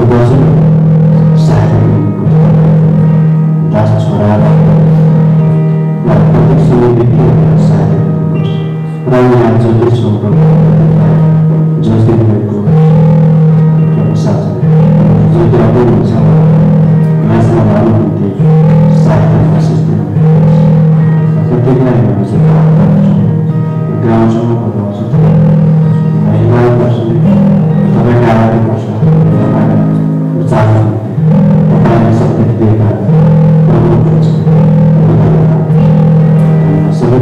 वचन सहायता दास छोरा प्रत्येक समय व्यक्तिहरूलाई सहायता गर्नुपर्छ र यहाँ जति छौँ जस दिनुभएको साथी जो त्यो अब हुन्छ मान्छेमा भानु हुन्थे सहायता विशेष दिनुभएको प्रत्येकलाई हामी चाहिँ गाउँछौँ बताउँछौँ हिमाल पर्छ तपाईँ गाडी पर्छ तपाईँलाई चाहनु तपाईँलाई शक्ति दिएका प्रभुहुन्छ सबै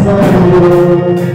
Hallelujah.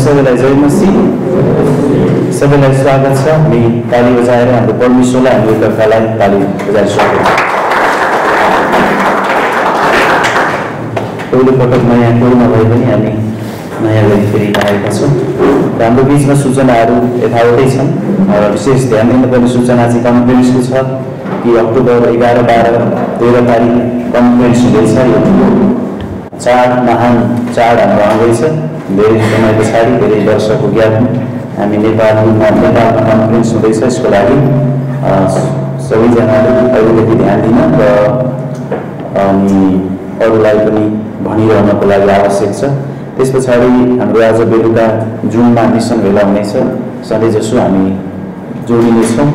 सबैलाई जय मसीह, सबैलाई स्वागत छ। हामी ताली बजाएर हाम्रो परमेश्वरलाई हाम्रो कर्तालाई ताली बजाएर स्वागत छ। पहिलो पटक नयाँ टोलमा भए पनि हामी नयाँ गरी फेरि आएका छौँ र हाम्रो बिचमा सूचनाहरू यथावतै छन् र विशेष ध्यान दिनुपर्ने सूचना चाहिँ कन्फरेन्सको छ कि अक्टोबर 11, 12, 13 तारिक कन्फरेन्स हुँदैछ। यो चाड महान चाड हाम्रो आउँदैछ। धेरै समय पछाडि धेरै वर्षको ग्यापमा हामी नेपालमा कन्फरेन्स हुँदैछ। यसको लागि सबैजनाले अहिलेदेखि ध्यान दिन र अनि अरूलाई पनि भनिरहनको लागि आवश्यक छ। त्यस पछाडि हाम्रो आज बेलुका जुनमा मिसन भेला हुनेछ। सधैँजसो हामी जोडिनेछौँ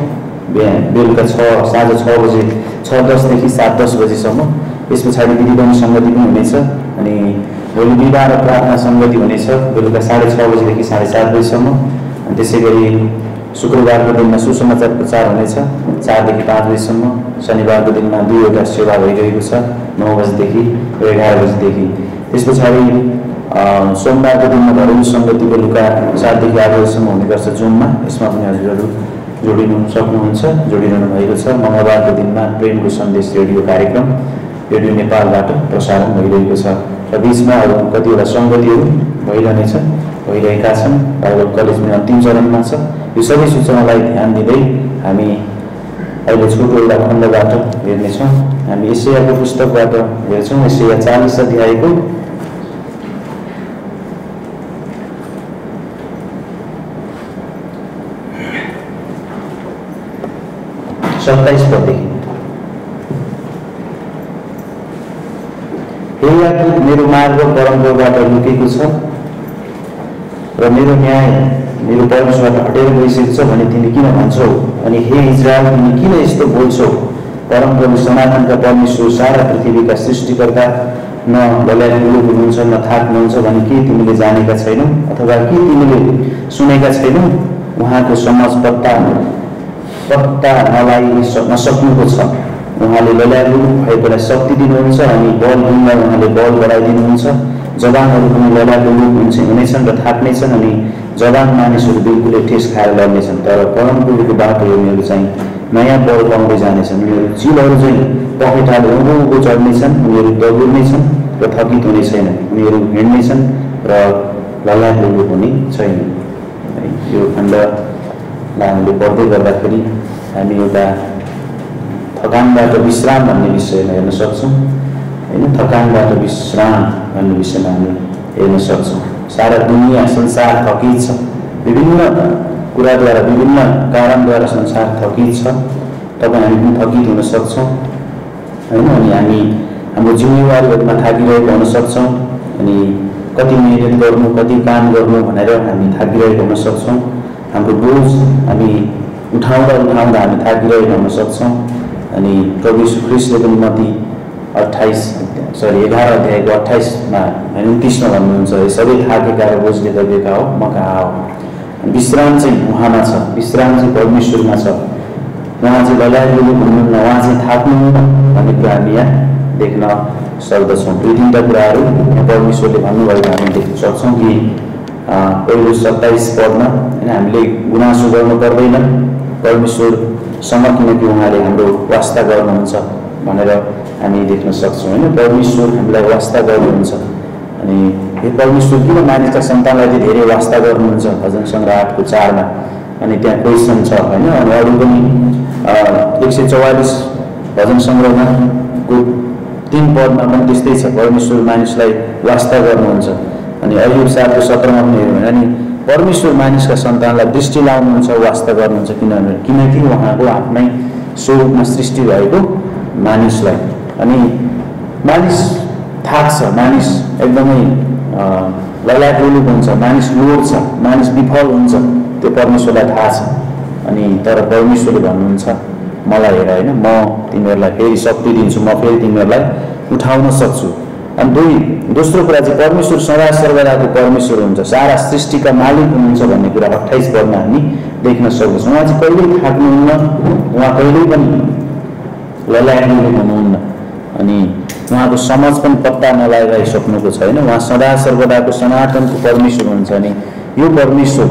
बेलुका साँझ 6 बजे 6:10 – 7:10 बजीसम्म। त्यस पछाडि दिदीबहिनी सङ्गति पनि हुनेछ अनि भोलि बिहिबार र प्रार्थना सङ्गति हुनेछ बेलुका 6:30 बजीदेखि 7:30 बजीसम्म। अनि त्यसै गरी शुक्रबारको दिनमा सुसमाचार प्रचार हुनेछ 4 देखि 5 बजीसम्म। शनिबारको दिनमा 2वटा सेवा भइरहेको छ 9 बजीदेखि र 11 बजीदेखि। त्यस पछाडि सोमबारको दिनमा घरेलु सङ्गति बेलुका 7 देखि 8 बजीसम्म हुने गर्छ जुममा। यसमा पनि हजुरहरू जोडिनु सक्नुहुन्छ, जोडिरहनु भएको छ। मङ्गलबारको दिनमा प्रेमको सन्देश रेडियो कार्यक्रम रेडियो नेपालबाट प्रसारण भइरहेको छ र बिचमा अरू कतिवटा सङ्गतिहरू भइरहेका छन्। बाइबल कलेज पनि अन्तिम चरणमा छ। यो सबै सूचनालाई ध्यान दिँदै हामी अहिले छोटो एउटा खण्डबाट हेर्नेछौँ। हामी यशायाको पुस्तकबाट हेर्छौँ। यशाया 40 अध्यायको 27 पददेखि। हे याकूब, मेरो मार्ग परमप्रभुबाट लुकेको छ र मेरो न्याय मेरो परमेश्वरबाट हटेर गइसकेको छ भने तिमी किन भन्छौ? अनि हे इजरायल, तिमी किन यस्तो बोल्छौ? परमप्रभु सनातनका परमेश्वर, सारा पृथ्वीका सृष्टिकर्ता न बल्याउनु हुनुहुन्छ न थाक्नुहुन्छ भने के तिमीले जानेका छैनौ अथवा के तिमीले सुनेका छैनौ? उहाँको समाज पत्ता नलाई नसक्नुको छ। उहाँले लल्यालु भएकोलाई शक्ति दिनुहुन्छ अनि बलहीनलाई उहाँले बल बढाइदिनुहुन्छ। जवानहरू पनि लल्यालु हुनेछन् र थाक्नेछन् अनि जवान मानिसहरू बिल्कुलै ठेस खाएर लड्नेछन्। तर परमप्रभुको बाटो उनीहरू चाहिँ नयाँ बल पाउँदै जानेछन्। उनीहरू चिलहरू चाहिँ पखेटाले उँभो चढ्नेछन्। उनीहरू दौड्नेछन् र थकित हुने छैन। उनीहरू हिँड्नेछन् र लल्यालु हुने छैन। है। यो खण्डलाई हामीले पढ्दै गर्दाखेरि हामी एउटा थकानबाट विश्राम भन्ने विषयमा हेर्न सक्छौँ होइन। थकानबाट विश्राम भन्ने विषयमा हामी हेर्न सक्छौँ। सारा दुनियाँ संसार थकित छ, विभिन्न कुराद्वारा विभिन्न कारणद्वारा संसार थकित छ। तपाईँ हामी पनि थकित हुन सक्छौँ होइन। अनि हामी हाम्रो जिम्मेवारीहरूमा थाकिरहेको हुन सक्छौँ। अनि कति मेहनत गर्नु, कति काम गर्नु भनेर हामी थाकिरहेको हुन सक्छौँ। हाम्रो बोझ हामी उठाउँदा उठाउँदा हामी थाकिरहेको हुन सक्छौँ। अनि प्रभु यीशु ख्रीष्टले पनि मत्ती 11 अध्यायको 28मा 29मा भन्नुहुन्छ, यो सबै थाकेका र बोझले दबिएका हो म कहाँ आओ। विश्राम चाहिँ उहाँमा छ, विश्राम चाहिँ परमेश्वरमा छ। उहाँ चाहिँ ललाइलो हुनुहुन्न, उहाँ चाहिँ थाक्नुहुन्न भन्ने कुरा हामी यहाँ देख्न सक्दछौँ। 2-3 कुराहरू परमेश्वरले भन्नुभएको हामी देख्न सक्छौँ कि पहिलो 27 पदमा होइन, हामीले गुनासो गर्नु पर्दैन परमेश्वरसँग, किनकि उहाँले हाम्रो वास्ता गर्नुहुन्छ भनेर हामी देख्न सक्छौँ होइन। परमेश्वर हामीलाई वास्ता गर्नुहुन्छ। अनि यो परमेश्वर किन मानिसका सन्तानलाई चाहिँ धेरै वास्ता गर्नुहुन्छ भजन सङ्ग्रह 8:4मा। अनि त्यहाँ क्वेसन छ होइन। अनि अरू पनि 144 भजन सङ्ग्रहमा 3 पदमा पनि त्यस्तै छ, परमेश्वर मानिसलाई वास्ता गर्नुहुन्छ। अनि अय्युब 7:17मा पनि हेर्नु भने नि परमेश्वर मानिसका सन्तानलाई दृष्टि लाउनुहुन्छ, वास्ता गर्नुहुन्छ। किनकि उहाँको आफ्नै स्वरूपमा सृष्टि भएको मानिसलाई। अनि मानिस थाक्छ, मानिस एकदमै लैलाटोलुप हुन्छ, मानिस लोड्छ, मानिस विफल हुन्छ, त्यो परमेश्वरलाई थाहा छ। अनि तर परमेश्वरले भन्नुहुन्छ मलाई हेर होइन, म तिमीहरूलाई फेरि शक्ति दिन्छु, म फेरि तिमीहरूलाई उठाउन सक्छु। अनि दोस्रो कुरा चाहिँ परमेश्वर सदा सर्वदाको परमेश्वर हुन्छ, सारा सृष्टिका मालिक हुनुहुन्छ भन्ने कुरा 28 पदमा हामी देख्न सक्दछौँ। उहाँ चाहिँ कहिल्यै थाक्नुहुन्न, उहाँ कहिल्यै पनि ललाइटोलुप हुनुहुन्न। अनि उहाँको समझ पनि पत्ता नलागिसक्नुको छैन। उहाँ सदा सर्वदाको सनातनको परमेश्वर हुनुहुन्छ। अनि यो परमेश्वर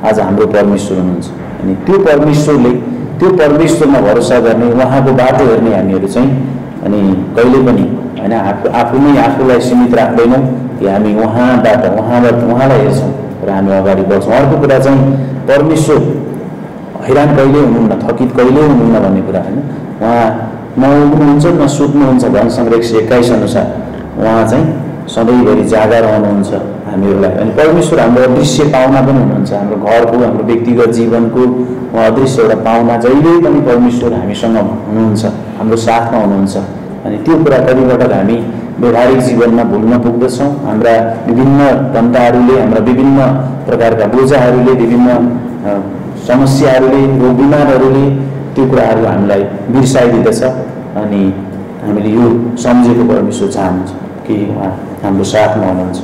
आज हाम्रो परमेश्वर हुनुहुन्छ। अनि त्यो परमेश्वरमा भरोसा गर्ने, उहाँको बाटो हेर्ने हामीहरू चाहिँ अनि कहिले पनि होइन आफूमै आफूलाई सीमित राख्दैनौँ कि हामी उहाँलाई हेर्छौँ र हामी अगाडि बढ्छौँ। अर्को कुरा चाहिँ परमेश्वर हैरान कहिले हुनुहुन्न, थकित कहिले हुनुहुन्न भन्ने कुरा होइन। उहाँ न उठ्नुहुन्छ न सुत्नुहुन्छ, भजन सङ्ग्रह 121 अनुसार उहाँ चाहिँ सधैँभरि जागा रहनुहुन्छ हामीहरूलाई। अनि परमेश्वर हाम्रो अदृश्य पाहुना पनि हुनुहुन्छ, हाम्रो घरको, हाम्रो व्यक्तिगत जीवनको उहाँ अदृश्य एउटा पाहुना, जहिले पनि परमेश्वर हामीसँग हुनुहुन्छ, हाम्रो साथमा हुनुहुन्छ। अनि त्यो कुरा कतिपटक हामी व्यवहारिक जीवनमा भुल्न पुग्दछौँ। हाम्रा विभिन्न चिन्ताहरूले, हाम्रा विभिन्न प्रकारका बोझाहरूले, विभिन्न समस्याहरूले, रोग बिमारहरूले त्यो कुराहरू हामीलाई बिर्साइदिँदछ। अनि हामीले यो सम्झेको परमेश्वर चाहनुहुन्छ कि उहाँ हाम्रो साथमा हुनुहुन्छ।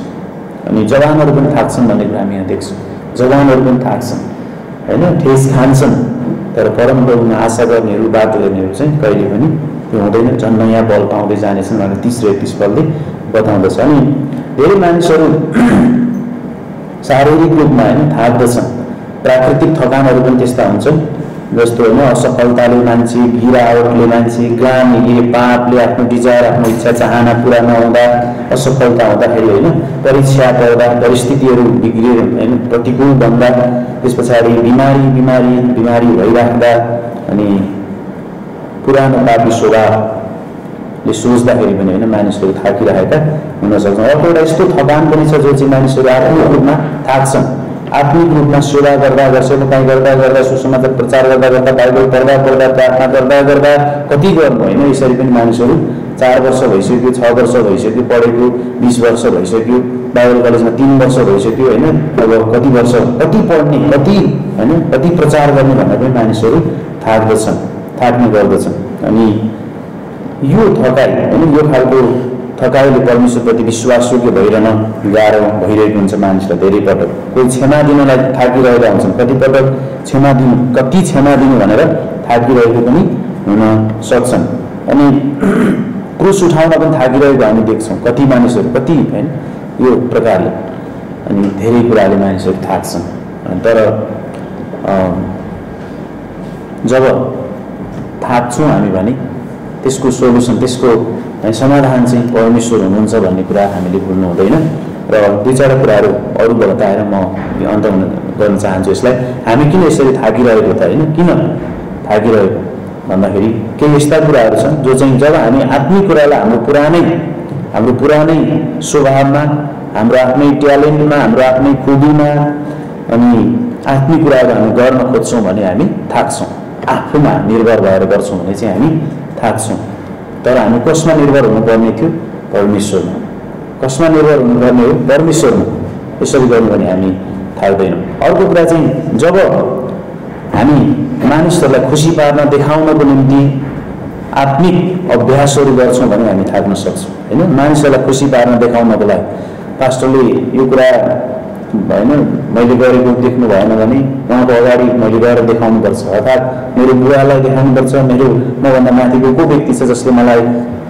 अनि जवानहरू पनि थाक्छन् भन्ने कुरा हामी यहाँ देख्छौँ। जवानहरू पनि थाक्छन् होइन, ठेस खान्छन्, तर परमप्रभुमा आशा गर्नेहरू, बाटो हेर्नेहरू चाहिँ कहिले पनि त्यो हुँदैन, झन् नयाँ बल पाउँदै जानेछन् भनेर 30 र 31 पदले बताउँदछ। अनि धेरै मानिसहरू शारीरिक रूपमा होइन थाक्दछन्। प्राकृतिक थकानहरू पनि त्यस्ता हुन्छन्, जस्तो होइन असफलताले मान्छे, गिरावटले मान्छे, ग्लानीले, पापले, आफ्नो डिजायर, आफ्नो इच्छा चाहना पुरा नहुँदा, असफलता हुँदाखेरि होइन, परीक्षा पर्दा, परिस्थितिहरू बिग्रिएर होइन प्रतिकूल बन्दा, त्यस पछाडि बिमारी भइराख्दा, अनि पुरानो पापी स्वभावले सोच्दाखेरि पनि होइन मानिसहरू थाकिरहेका हुन सक्छन्। अर्को एउटा यस्तो थकान पनि छ जो चाहिँ मानिसहरू आत्मिक रूपमा थाक्छन्। आत्मिक रूपमा सेवा गर्दा, सेवकाई गर्दा, सुसमाचार प्रचार गर्दा, बाइबल पढ्दा, प्रार्थना गर्दा कति गर्नु होइन, यसरी पनि मानिसहरू 4 वर्ष भइसक्यो, 6 वर्ष भइसक्यो पढेको, 20 वर्ष भइसक्यो, बाइबल कलेजमा 3 वर्ष भइसक्यो होइन, अब कति वर्ष, कति पढ्ने, कति प्रचार गर्ने भनेर पनि मानिसहरू थाक्ने गर्दछन्। अनि यो थकाइ होइन, यो खालको थकाइले परमेश्वरप्रति विश्वासयोग्य भइरहन गाह्रो भइरहेको हुन्छ मानिसलाई धेरै पटक। कोही क्षमा दिनलाई थाकिरहेका हुन्छन्, कतिपटक कति क्षमा दिनु भनेर थाकिरहेको पनि हुन सक्छन्। अनि क्रुस उठाउन पनि थाकिरहेको हामी देख्छौँ कति मानिसहरू, कति होइन यो प्रकारले। अनि धेरै कुराले मानिसहरू थाक्छन्। तर जब थाक्छौँ हामी भने त्यसको सोल्युसन, त्यसको समाधान चाहिँ परमेश्वर हुनुहुन्छ भन्ने कुरा हामीले भुल्नु हुँदैन। र 2-4 कुराहरू अरू बताएर म अन्त गर्न चाहन्छु यसलाई। हामी किन यसरी थाकिरहेको त होइन, किन थाकिरहेको भन्दाखेरि केही यस्ता कुराहरू छन् जो चाहिँ जब हामी आत्मिक कुरालाई हाम्रो पुरानै स्वभावमा, हाम्रो आफ्नै ट्यालेन्टमा, हाम्रो आफ्नै खुबीमा अनि आत्मिक कुराहरू हामी गर्न खोज्छौँ भने हामी थाक्छौँ। आफूमा निर्भर भएर गर्छौँ भने चाहिँ हामी थाक्छौँ। तर हामी कसमा निर्भर हुनुपर्ने थियो? परमेश्वरमा। कसमा निर्भर हुनुपर्ने हो? परमेश्वरमा। यसरी गर्नु भने हामी थाक्दैनौँ। अर्को कुरा चाहिँ जब हामी मानिसहरूलाई खुसी पार्न देखाउनको निम्ति आत्मिक अभ्यासहरू गर्छौँ भने हामी थाक्न सक्छौँ होइन। मानिसहरूलाई खुसी पार्न देखाउनको लागि पास्टरले यो कुरा होइन मैले गरेको देख्नु भएन भने उहाँको अगाडि मैले गएर देखाउनुपर्छ, अर्थात् मेरो बुवालाई देखाउनुपर्छ, मेरो मभन्दा माथिको को व्यक्ति छ जसले मलाई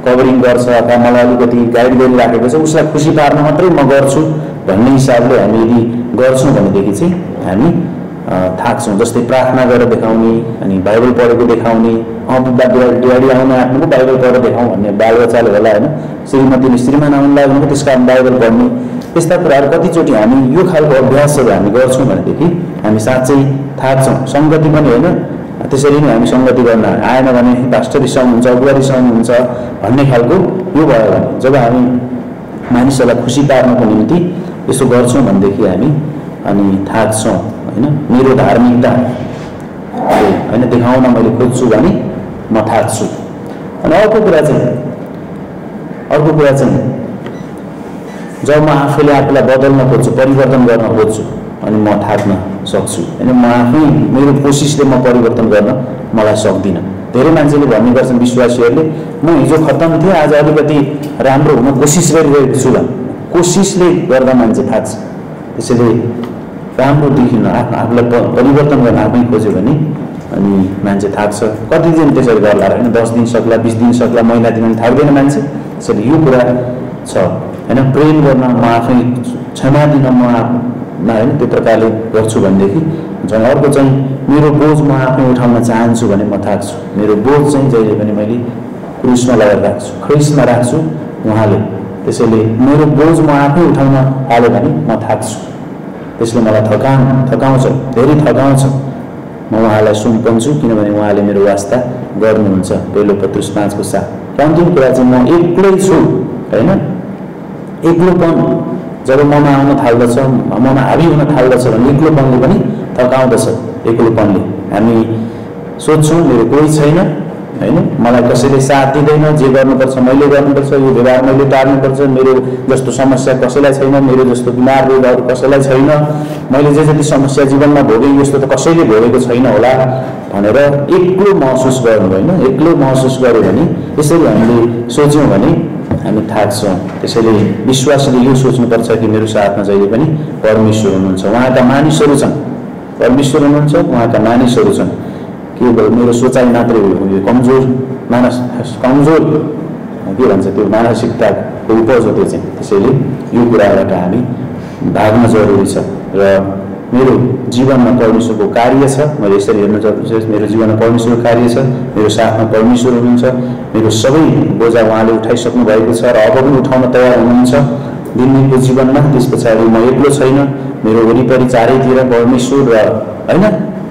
कभरिङ गर्छ अथवा मलाई अलिकति गाइड गरिराखेको छ उसलाई खुसी पार्न मात्रै म गर्छु भन्ने हिसाबले हामी यदि गर्छौँ भनेदेखि चाहिँ हामी थाक्छौँ। जस्तै प्रार्थना गरेर देखाउने अनि बाइबल पढेको देखाउने, ड्याडी आउन आफ्नो बाइबल पढेर देखाउँ भन्ने बालबच्चाले होला होइन, श्रीमतीले श्रीमान आउनु लाग्यो भने त्यस कारण बाइबल पढ्ने, यस्ता कुराहरू कतिचोटि हामी यो खालको अभ्यासहरू हामी गर्छौँ भनेदेखि हामी साँच्चै थाक्छौँ। सङ्गति पनि होइन, त्यसरी नै हामी सङ्गति गर्न आएन भने पास्टर रिसाउनुहुन्छ, अगुवा रिसाउनुहुन्छ भन्ने खालको यो भयो भने जब हामी मानिसहरूलाई खुसी पार्नको निम्ति यसो गर्छौँ भनेदेखि हामी अनि थाक्छौँ होइन। मेरो धार्मिकता होइन देखाउन मैले खोज्छु भने म थाक्छु। अनि अर्को कुरा चाहिँ जब म आफूले आफूलाई बदल्न खोज्छु, परिवर्तन गर्न खोज्छु अनि म थाक्न सक्छु होइन। म आफै मेरो कोसिसले म परिवर्तन गर्न मलाई सक्दिनँ। धेरै मान्छेले भन्ने गर्छन् विश्वासीहरूले म हिजो खत्तम थिएँ आज अलिकति राम्रो हुन कोसिस गरिरहेको छु भने कोसिसले गर्दा मान्छे थाक्छ। त्यसैले राम्रो देखिन आफूलाई परिवर्तन गर्न आफै खोज्यो भने अनि मान्छे थाक्छ। कति दिन त्यसरी गर्ला होइन, 10 दिन सक्ला, 20 दिन सक्ला, महिना दिन थाक्दैन मान्छे। त्यसैले यो कुरा छ होइन। प्रेम गर्न म आफै, क्षमा दिन म होइन त्यो प्रकारले गर्छु भनेदेखि झन् अर्को चाहिँ मेरो बोझ म आफै उठाउन चाहन्छु भने म थाक्छु। मेरो बोझ चाहिँ जहिले पनि मैले क्रुसमा लगाएर राख्छु, ख्रिस्टमा राख्छु उहाँले। त्यसैले मेरो बोझ म आफै उठाउन थाल्यो भने म थाक्छु। त्यसले मलाई थकाउँछ, धेरै थकाउँछ। म उहाँलाई सुम्पन्छु किनभने उहाँले मेरो वास्ता गर्नुहुन्छ। पहिलो पत्रुस 5:7। अन्तिम कुरा चाहिँ म एक्लै छु होइन। एक्लोपन जब ममा आउन थाल्दछ, ममा हाबी हुन थाल्दछ भने एक्लोपनले पनि थकाउँदछ। एक्लोपनले हामी सोध्छौँ मेरो कोही छैन होइन, मलाई कसैले साथ दिँदैन, जे गर्नुपर्छ मैले गर्नुपर्छ, यो व्यवहार मैले टार्नुपर्छ, मेरो जस्तो समस्या कसैलाई छैन, मेरो जस्तो बिमार रोगहरू कसैलाई छैन, मैले जे जति समस्या जीवनमा भोगेँ यस्तो त कसैले भोगेको छैन होला भनेर एक्लो महसुस गर्नु होइन। एक्लो महसुस गर्यो भने यसरी हामीले सोच्यौँ भने हामी थाक्छौँ। त्यसैले विश्वासले यो सोच्नुपर्छ कि मेरो साथमा जहिले पनि परमेश्वर हुनुहुन्छ, उहाँका मानिसहरू छन्, परमेश्वर हुनुहुन्छ, उहाँका मानिसहरू छन्। केवल मेरो सोचाइ मात्रै हो, कमजोर के भन्छ त्यो मानसिकताको उपज हो त्यो चाहिँ। त्यसैले यो कुराबाट हामी भाग्न जरुरी छ र मेरो जीवनमा परमेश्वरको कार्य छ। मैले यसरी हेर्न जरुरी छ, मेरो जीवनमा परमेश्वरको कार्य छ, मेरो साथमा परमेश्वर हुनुहुन्छ, मेरो सबै बोझा उहाँले उठाइसक्नु भएको छ र अब पनि उठाउन तयार हुनुहुन्छ दिनदिनको जीवनमा। त्यस पछाडि म एक्लो छैन, मेरो वरिपरि चारैतिर परमेश्वर र होइन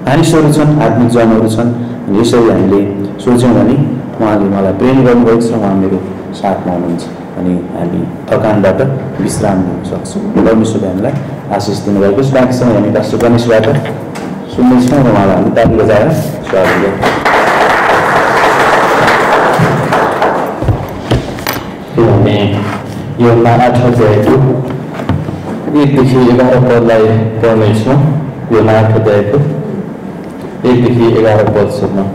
मानिसहरू छन्, आत्मिक जनहरू छन्। अनि यसरी हामीले सोच्यौँ भने उहाँले मलाई प्रेम गर्नुभएको छ, उहाँ मेरो साथमा हुनुहुन्छ अनि हामी थकानबाट विश्राम लिन सक्छौँ। परमेश्वरले हामीलाई आशिष दिनुभएको छ। बाँकी समय हामी पास्टर गणेशबाट सुन्नेछौँ र उहाँलाई हामी ताली बजाएर स्वागत गर्छौँ। हामी यो 8 अध्यायको 1देखि 11 पदलाई पढ्नेछौँ। यो 8 अध्यायको 1देखि 11 पदसम्म।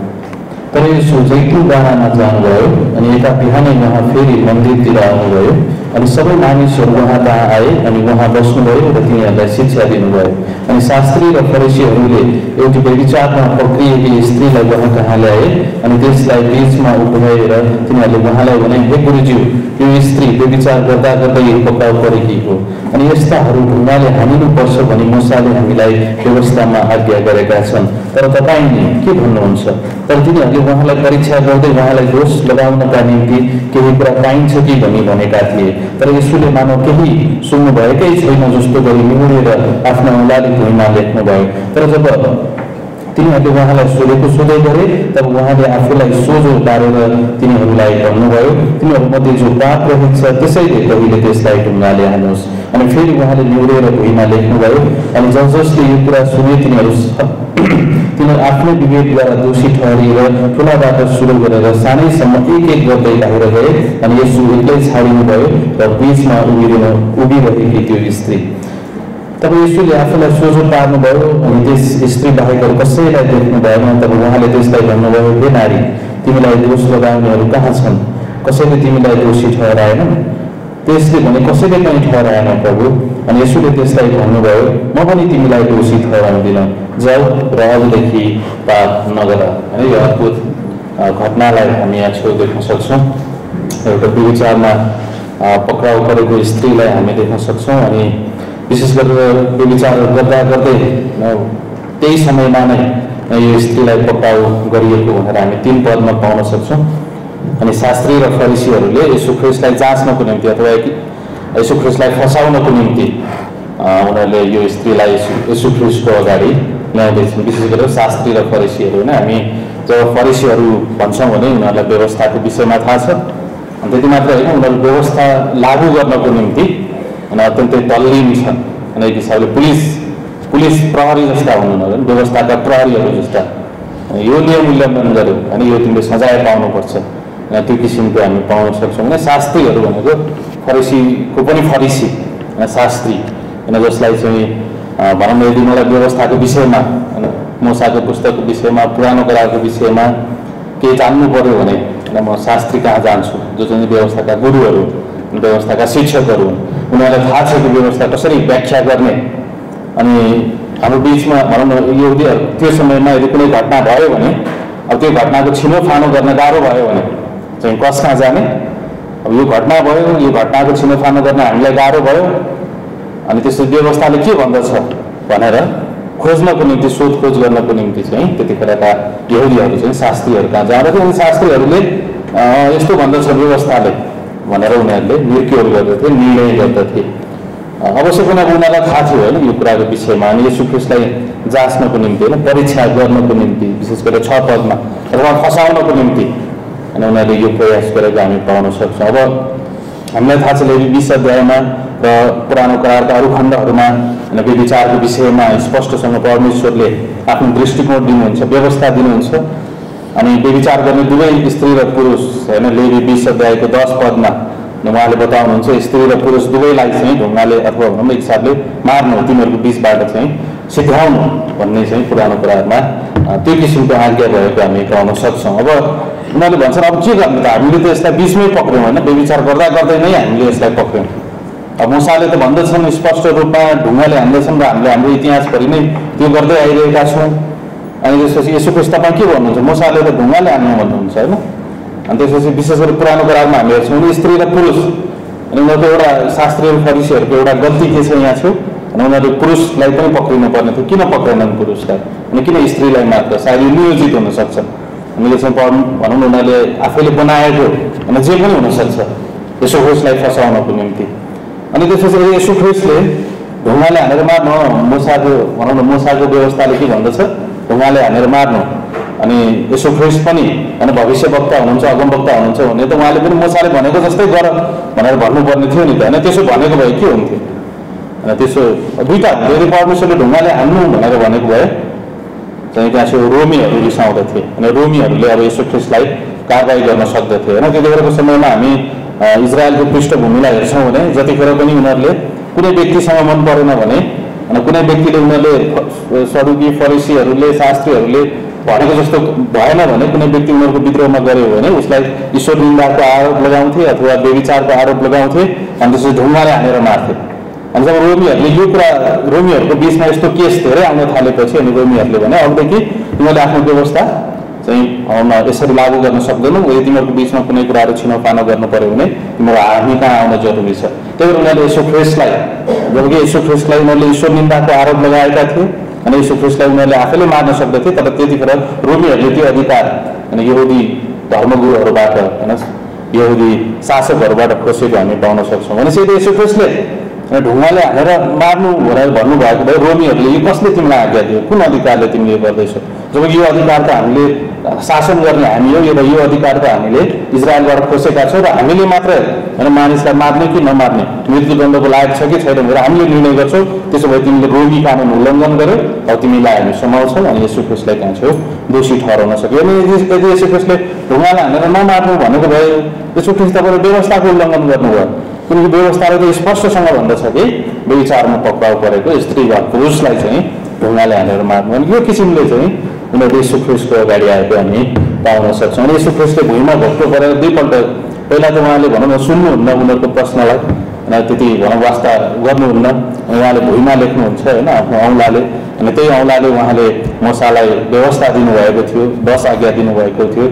तर यसो जैतुन डाँडामा जानुभयो अनि यता बिहानै उहाँ फेरि मन्दिरतिर आउनुभयो अनि सबै मानिसहरू उहाँ कहाँ आए अनि उहाँ बस्नुभयो र तिनीहरूलाई शिक्षा दिनुभयो। अनि शास्त्री र फरिसीहरूले एउटी व्यभिचारमा पक्रिएकी स्त्रीलाई उहाँ कहाँ ल्याए अनि त्यसलाई बीचमा उठाएर तिनीहरूले उहाँलाई भने, हे गुरुज्यू, यो स्त्री व्यभिचार गर्दा गर्दै पक्राउ परेकी हो अनि यस्ताहरू ढुङ्गाले हानिनुपर्छ भनी मूसाले हामीलाई व्यवस्थामा आज्ञा गरेका छन्। तर तपाईँले के भन्नुहुन्छ? तर तिनीहरूले उहाँलाई परीक्षा गर्दै उहाँलाई दोष लगाउनका निम्ति केही कुरा पाइन्छ कि भनेका थिए। तर यसुले मानव केही सुन्नुभएकै छैन जस्तो गरी निहुरेर आफ्ना औँलाले भुइँमा लेख्नुभयो। तर जब तिनीहरूले उहाँलाई सोधै गरे तब उहाँले आफूलाई सोझो पारेर तिनीहरूलाई भन्नुभयो, तिनीहरूमध्ये जो पाप रहेछ त्यसैले पहिले त्यसलाई ढुङ्गाले हाल्नुहोस्। अनि फेरि उहाँले निहुरेर भुइँमा लेख्नुभयो। अनि जसले यो कुरा सुने तिनीहरू आफ्नै विवेकद्वारा दोषी ठहरिएर ठुलाबाट सुरु गरेर सानैसम्म एक गर्दै बाहिर गए। अनि यसो एक्लै छाडिनुभयो र बीचमा उभिरहेकी त्यो स्त्री। तब यसुले आफूलाई सोझो पार्नुभयो अनि त्यस स्त्री बाहेक कसैलाई देख्नु भएन। तब उहाँले त्यसलाई भन्नुभयो, हे नारी, तिमीलाई दोष लगाउनेहरू कहाँ छन्? कसैले तिमीलाई दोषी ठहराएन? त्यसले भने कसैले पनि ठहराएन प्रभु। अनि यसुले त्यसलाई भन्नुभयो, म पनि तिमीलाई दोषी ठहराउँदिनँ, जाऊ र अबदेखि पाप नगर। है यो अद्भुत घटनालाई हामी यहाँ छेउ देख्न सक्छौँ। एउटा व्यभिचारमा पक्राउ परेको स्त्रीलाई हामी देख्न सक्छौँ। अनि विशेष गरेर व्यभिचार गर्दै त्यही समयमा नै यो स्त्रीलाई पक्राउ गरिएको भनेर हामी 3 पदमा पाउन सक्छौँ। अनि शास्त्री र फरिसीहरूले यसु ख्रिस्टलाई जाँच्नको निम्ति अथवा यसु ख्रिस्टलाई फसाउनको निम्ति उनीहरूले यो स्त्रीलाई यसु ख्रिस्टको अगाडि ल्याउँदैछन्। विशेष गरेर शास्त्री र फरिसीहरू होइन। हामी जब फरिसीहरू भन्छौँ भने उनीहरूलाई व्यवस्थाको विषयमा थाहा छ। अनि त्यति मात्र होइन, उनीहरू व्यवस्था लागू गर्नको निम्ति अत्यन्तै तल्लीन छन्। अनि एक हिसाबले पुलिस प्रहरी जस्ता हुनुहुन्न, व्यवस्थाका प्रहरीहरू जस्ता। यो नियम उल्लङ्घन गर्यो भने यो तिमीले सजाय पाउनुपर्छ, त्यो किसिमको हामी पाउन सक्छौँ। होइन शास्त्रीहरू भनेको फरिसीको पनि फरिसी शास्त्री होइन, जसलाई चाहिँ भनौँ न यदि मलाई व्यवस्थाको विषयमा होइन, मूसाको पुस्तकको विषयमा, पुरानो करारको विषयमा केही जान्नु पर्यो भने म शास्त्री कहाँ जान्छु, जो चाहिँ व्यवस्थाका गुरुहरू, व्यवस्थाका शिक्षकहरू हुन्। उनीहरूलाई थाहा छ कि व्यवस्था कसरी व्याख्या गर्ने। अनि हाम्रो बिचमा भनौँ न यहुदीहरू त्यो समयमा यदि कुनै घटना भयो भने अब त्यो घटनाको छिनोफानो गर्न गाह्रो भयो भने चाहिँ कस कहाँ जाने? अब यो घटना भयो, यो घटनाको छिनोफानो गर्न हामीलाई गाह्रो भयो। अनि त्यस्तो व्यवस्थाले के भन्दछ भनेर खोज्नको निम्ति, सोधखोज गर्नको निम्ति चाहिँ त्यतिखेरका यहुदीहरू चाहिँ शास्त्रीहरू कहाँ जाँदथे। अनि शास्त्रीहरूले यस्तो भन्दछ व्यवस्थाले भनेर उनीहरूले निर्क्योल गर्दथे, निर्णय गर्दथे। अवश्य पनि अब उनीहरूलाई थाहा थियो होइन यो कुराको विषयमा। अनि यसु ख्रिस्टलाई जाँच्नको निम्ति होइन, परीक्षा गर्नको निम्ति, विशेष गरेर 6 पदमा अथवा फसाउनको निम्ति अनि उनीहरूले यो प्रयास गरेको हामी पाउन सक्छौँ। अब हामीलाई थाहा छ लेवी 20 अध्यायमा र पुरानो करारका अरू खण्डहरूमा व्यभिचारको विषयमा स्पष्टसँग परमेश्वरले आफ्नो दृष्टिकोण दिनुहुन्छ, व्यवस्था दिनुहुन्छ। अनि व्यभिचार गर्ने दुवै स्त्री र पुरुष होइन, लेवी 20 अध्यायको 10 पदमा उहाँले बताउनुहुन्छ, स्त्री र पुरुष दुवैलाई चाहिँ ढुङ्गाले अथवा भनौँ एक हिसाबले मार्नु, तिनीहरूको बिचबाट चाहिँ सिध्याउनु भन्ने चाहिँ पुरानो करारमा त्यो किसिमको आज्ञा भएको हामी पाउन सक्छौँ। अब उनीहरूले भन्छन् अब के गर्ने त, हामीले त यसलाई बिचमै पक्र्यौँ होइन, व्यभिचार गर्दा गर्दै नै हामीले यसलाई पक्र्यौँ। अब मूसाले त भन्दछन् स्पष्ट रूपमा ढुङ्गाले हान्दैछन् र हामीले हाम्रो इतिहासभरि नै त्यो गर्दै आइरहेका छौँ। अनि त्यसपछि यसो ख्रिस्ट तपाईँ के भन्नुहुन्छ? मूसाले त ढुङ्गाले हान्नु भन्नुहुन्छ होइन। अनि त्यसपछि विशेष गरी पुरानो करारमा हामी हेर्छौँ स्त्री र पुरुष। अनि उनीहरूको एउटा शास्त्री र फरिसीहरूको एउटा गल्ती के छ यहाँ छु अनि उनीहरूले पुरुषलाई पनि पक्रिनु पर्ने थियो। किन पक्रेनन् पुरुषलाई अनि किन स्त्रीलाई मात्र? सायद यो नियोजित हुनसक्छ। हामीले चाहिँ भनौँ न उनीहरूले आफैले बनाएको अनि जे पनि हुनसक्छ यसो ख्रिस्टलाई फसाउनको निम्ति। अनि त्यसपछि यसो ख्रिस्टले ढुङ्गाले हानेर मार्नु, मूसाको भनौँ न मूसाको व्यवस्थाले के भन्दछ? ढुङ्गाले हानेर मार्नु। अनि यसो ख्रिस्ट पनि होइन भविष्यवक्ता हुनुहुन्छ, अगमवक्ता हुनुहुन्छ भने त उहाँले पनि मूसाले भनेको जस्तै गर भनेर भन्नुपर्ने थियो नि त होइन। त्यसो भनेको भए के हुन्थ्यो? अनि त्यसो दुईवटा हुन्थ्यो। यदि परमेश्वरले ढुङ्गाले हान्नु भनेर भनेको भए चाहिँ त्यहाँ चाहिँ रोमीहरू रिसाउँदथे अनि रोमीहरूले अब यसो ख्रिस्टलाई कारवाही गर्न सक्दथे होइन। त्यतिखेरको समयमा हामी इजरायलको पृष्ठभूमिलाई हेर्छौँ भने जतिखेर पनि उनीहरूले कुनै व्यक्तिसँग मन परेन भने अनि कुनै व्यक्तिले उनीहरूले सदुकी फरिसीहरूले शास्त्रीहरूले भनेको जस्तो भएन भने कुनै व्यक्ति उनीहरूको विद्रोहमा गऱ्यो भने उसलाई ईश्वर निन्दाको आरोप लगाउँथे अथवा व्यभिचारको आरोप लगाउँथे अनि त्यसपछि ढुङ्गाले हानेर मार्थे। अनि जब रोमीहरूले यो कुरा रोमीहरूको बिचमा यस्तो केस धेरै आउन थालेपछि अनि रोमीहरूले भने अबदेखि तिमीहरूले आफ्नो व्यवस्था चाहिँ यसरी लागू गर्न सक्दैनौ। यदि तिमीहरूको बिचमा कुनै कुराहरू छिनोफानो गर्नु पर्यो भने तिमीहरू हामी कहाँ आउन जरुरी छ। त्यही भएर उनीहरूले यसो ख्रिस्टलाई जबकि यसो ख्रिस्टलाई उनीहरूले ईश्वर निन्दाको आरोप लगाएका थिए अनि यसो ख्रिस्टलाई उनीहरूले आफैले मार्न सक्दथे। तर त्यतिखेर रोमीहरूले त्यो अधिकार अनि यहुदी धर्मगुरुहरूबाट होइन यहुदी शासकहरूबाट खोसेको हामी पाउन सक्छौँ। भनेपछि यदि यसो ख्रिस्टले ढुङ्गाले हानेर मार्नु भनेर भन्नुभएको भए रोमीहरूले यो कसले तिमीलाई आज्ञा दियो, कुन अधिकारले तिमीले गर्दैछौ, जब यो अधिकार त हामीले शासन गर्ने हामी हो, यो अधिकार त हामीले इजरायलबाट खोसेका छौँ र हामीले मात्र होइन मानिसलाई मार्ने कि नमार्ने, मृत्युदण्डको लायक छ कि छैन भनेर हामीले निर्णय गर्छौँ। त्यसो भए तिमीले रोमी कानुन उल्लङ्घन गर्यौ, अब तिमीलाई हामी सम्हाल्छौँ अनि यसो ख्रिस्टलाई त्यहाँ छेउ दोषी ठहराउन सक्यो। यदि यसो ख्रिस्टले ढुङ्गाले हानेर नमार्नु भनेको भए यसो ख्रिस्ट तपाईँले व्यवस्थाको उल्लङ्घन गर्नुभयो, किनकि व्यवस्थाले त स्पष्टसँग भन्दछ कि व्यभिचारमा पक्राउ परेको स्त्री वा पुरुषलाई चाहिँ ढुङ्गाले हानेर मार्नु। अनि यो किसिमले चाहिँ उनीहरूले यीशु ख्रिस्टको अगाडि आएको हामी पाउन सक्छौँ। अनि यीशु ख्रिस्टले भुइँमा घोप्टो परेर दुईपल्ट, पहिला त उहाँले भनौँ न सुन्नुहुन्न उनीहरूको प्रश्नलाई, त्यति भनौँ वास्ता गर्नुहुन्न, उहाँले भुइँमा लेख्नुहुन्छ होइन आफ्नो औँलाले, अनि त्यही औँलाले उहाँले मूसालाई व्यवस्था दिनुभएको थियो, 10 आज्ञा दिनुभएको थियो,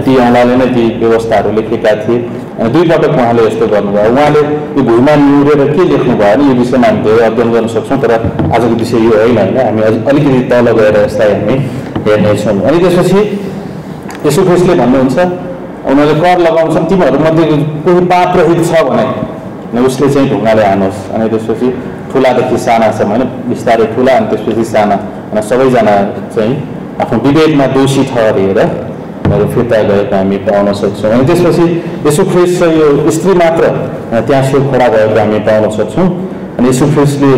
ती औँलाले नै ती व्यवस्थाहरू लेखेका थिए। अनि दुईपटक उहाँले यस्तो गर्नुभयो। उहाँले यो भुइँमा निहुरेर के लेख्नुभयो भने यो विषयमा हामी धेरै अध्ययन गर्न सक्छौँ, तर आजको विषय यो होइन होइन हामी अलिकति तल गएर यसलाई हामी हेर्नेछौँ। अनि त्यसपछि यीशु ख्रिस्टले भन्नुहुन्छ उनीहरूले कर लगाउँछन्, तिमीहरूमध्ये कोही पाप रहित छ भने उसले चाहिँ ढुङ्गाले हानोस्। अनि त्यसपछि ठुलादेखि सानासम्म होइन बिस्तारै ठुला अनि त्यसपछि साना, अनि सबैजना चाहिँ आफ्नो विवेकमा दोषी ठहरिएर उनीहरू फिर्ता गएको हामी पाउन सक्छौँ। अनि त्यसपछि यीशु ख्रिस्ट चाहिँ यो स्त्री मात्र त्यहाँ छेउ खडा भएको हामी पाउन सक्छौँ। अनि यीशु ख्रिस्टले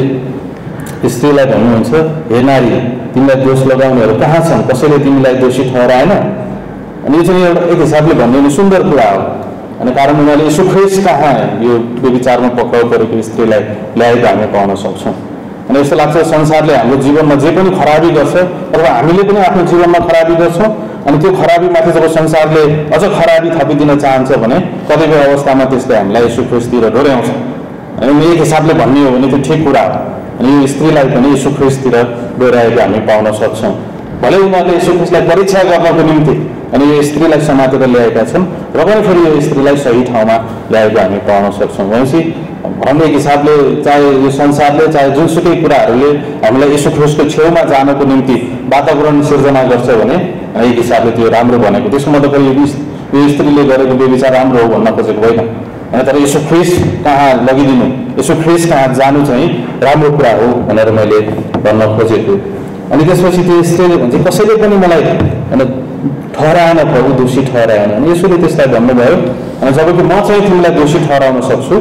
स्त्रीलाई भन्नुहुन्छ, हे नारी, तिमीलाई दोष लगाउनेहरू कहाँ छन्, कसैले तिमीलाई दोषी ठहराएन। अनि यो चाहिँ एउटा एक हिसाबले भन्ने नि सुन्दर कुरा हो। अनि कारण उनीहरूले यीशु ख्रिस्ट कहाँ यो व्यभिचारमा पक्राउ परेको स्त्रीलाई ल्याएको हामी पाउन सक्छौँ। अनि यस्तो लाग्छ संसारले हाम्रो जीवनमा जे पनि खराबी गर्छ अथवा हामीले पनि आफ्नो जीवनमा खराबी गर्छौँ, अनि त्यो खराबीमाथि जब संसारले अझ खराबी थपिदिन चाहन्छ भने कतिपय अवस्थामा त्यसले हामीलाई यीशु ख्रिस्टतिर डोर्याउँछ। अनि एक हिसाबले भन्ने हो भने त्यो ठिक कुरा हो। अनि यो स्त्रीलाई पनि यीशु ख्रिस्टतिर डोर्याएको हामी पाउन सक्छौँ। भले उनीहरूले यीशु ख्रिस्टलाई परीक्षा गर्नको निम्ति अनि यो स्त्रीलाई समातेर ल्याएका छन् र पनि फेरि यो स्त्रीलाई सही ठाउँमा ल्याएको हामी पाउन सक्छौँ। भनेपछि भन्ने एक हिसाबले चाहे यो संसारले चाहे जुनसुकै कुराहरूले हामीलाई यीशु ख्रिस्टको छेउमा जानको निम्ति वातावरण सिर्जना गर्छ भने एक हिसाबले त्यो राम्रो भनेको, त्यसको मतलब यो स्त्रीले गरेको व्यभिचार राम्रो हो भन्न खोजेको होइन, तर यीशु ख्रिस्ट कहाँ लगिदिनु, यीशु ख्रिस्ट कहाँ जानु चाहिँ राम्रो कुरा हो भनेर मैले भन्न खोजेको। अनि त्यसपछि त्यो स्त्रीले भन्छ कसैले पनि मलाई ठहराएन प्रभु, दोषी ठहराएन। अनि यसोले त्यसलाई भन्नुभयो, अनि जबकि म चाहिँ तिमीलाई दोषी ठहराउन सक्छु,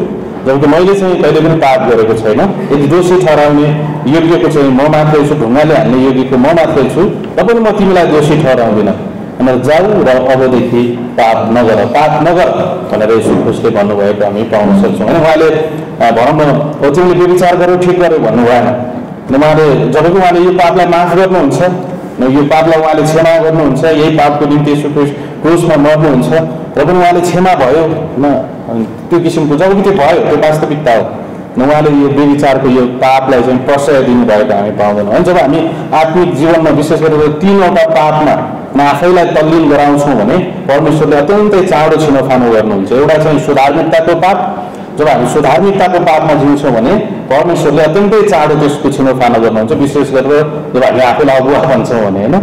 जबकि मैले चाहिँ कहिले पनि पाप गरेको छैन, यदि दोषी ठहराउने योग्यको चाहिँ म मात्रै छु, ढुङ्गाले हान्ने योग्यको म मात्रै छु, र पनि म तिमीलाई दोषी ठहराउँदिनँ। अनि जाऊ र अबदेखि पाप नगर भनेर यीशु ख्रिस्टले भन्नुभएको हामी पाउन सक्छौँ। अनि उहाँले भनौँ न तिमीले व्यभिचार गर्यो ठिक गर्यो भन्नु भएन। उहाँले जबकि उहाँले यो पापलाई माफ गर्नुहुन्छ, यो पापलाई उहाँले क्षमा गर्नुहुन्छ, यही पापको निम्ति यीशु ख्रिस्ट क्रुसमा मर्नुहुन्छ, र पनि उहाँले क्षमा भयो होइन त्यो किसिमको, जबकि त्यो भयो त्यो वास्तविकता हो। उहाँले यो व्यभिचारको यो पापलाई चाहिँ प्रशय दिनुभएको हामी पाउँदैनौँ। अनि जब हामी आत्मिक जीवनमा विशेष गरेर 3वटा पापमा आफैलाई तल्लीन गराउँछौँ भने परमेश्वरले अत्यन्तै चाँडो छिनोफानो गर्नुहुन्छ। एउटा चाहिँ सुधार्मिकताको पाप, जब हामी सुधार्मिकताको पापमा जिउँछौँ भने परमेश्वरले अत्यन्तै चाँडो त्यसको छिनोफानो गर्नुहुन्छ। विशेष गरेर जब हामी आफैलाई अगुवा भन्छौँ भने होइन,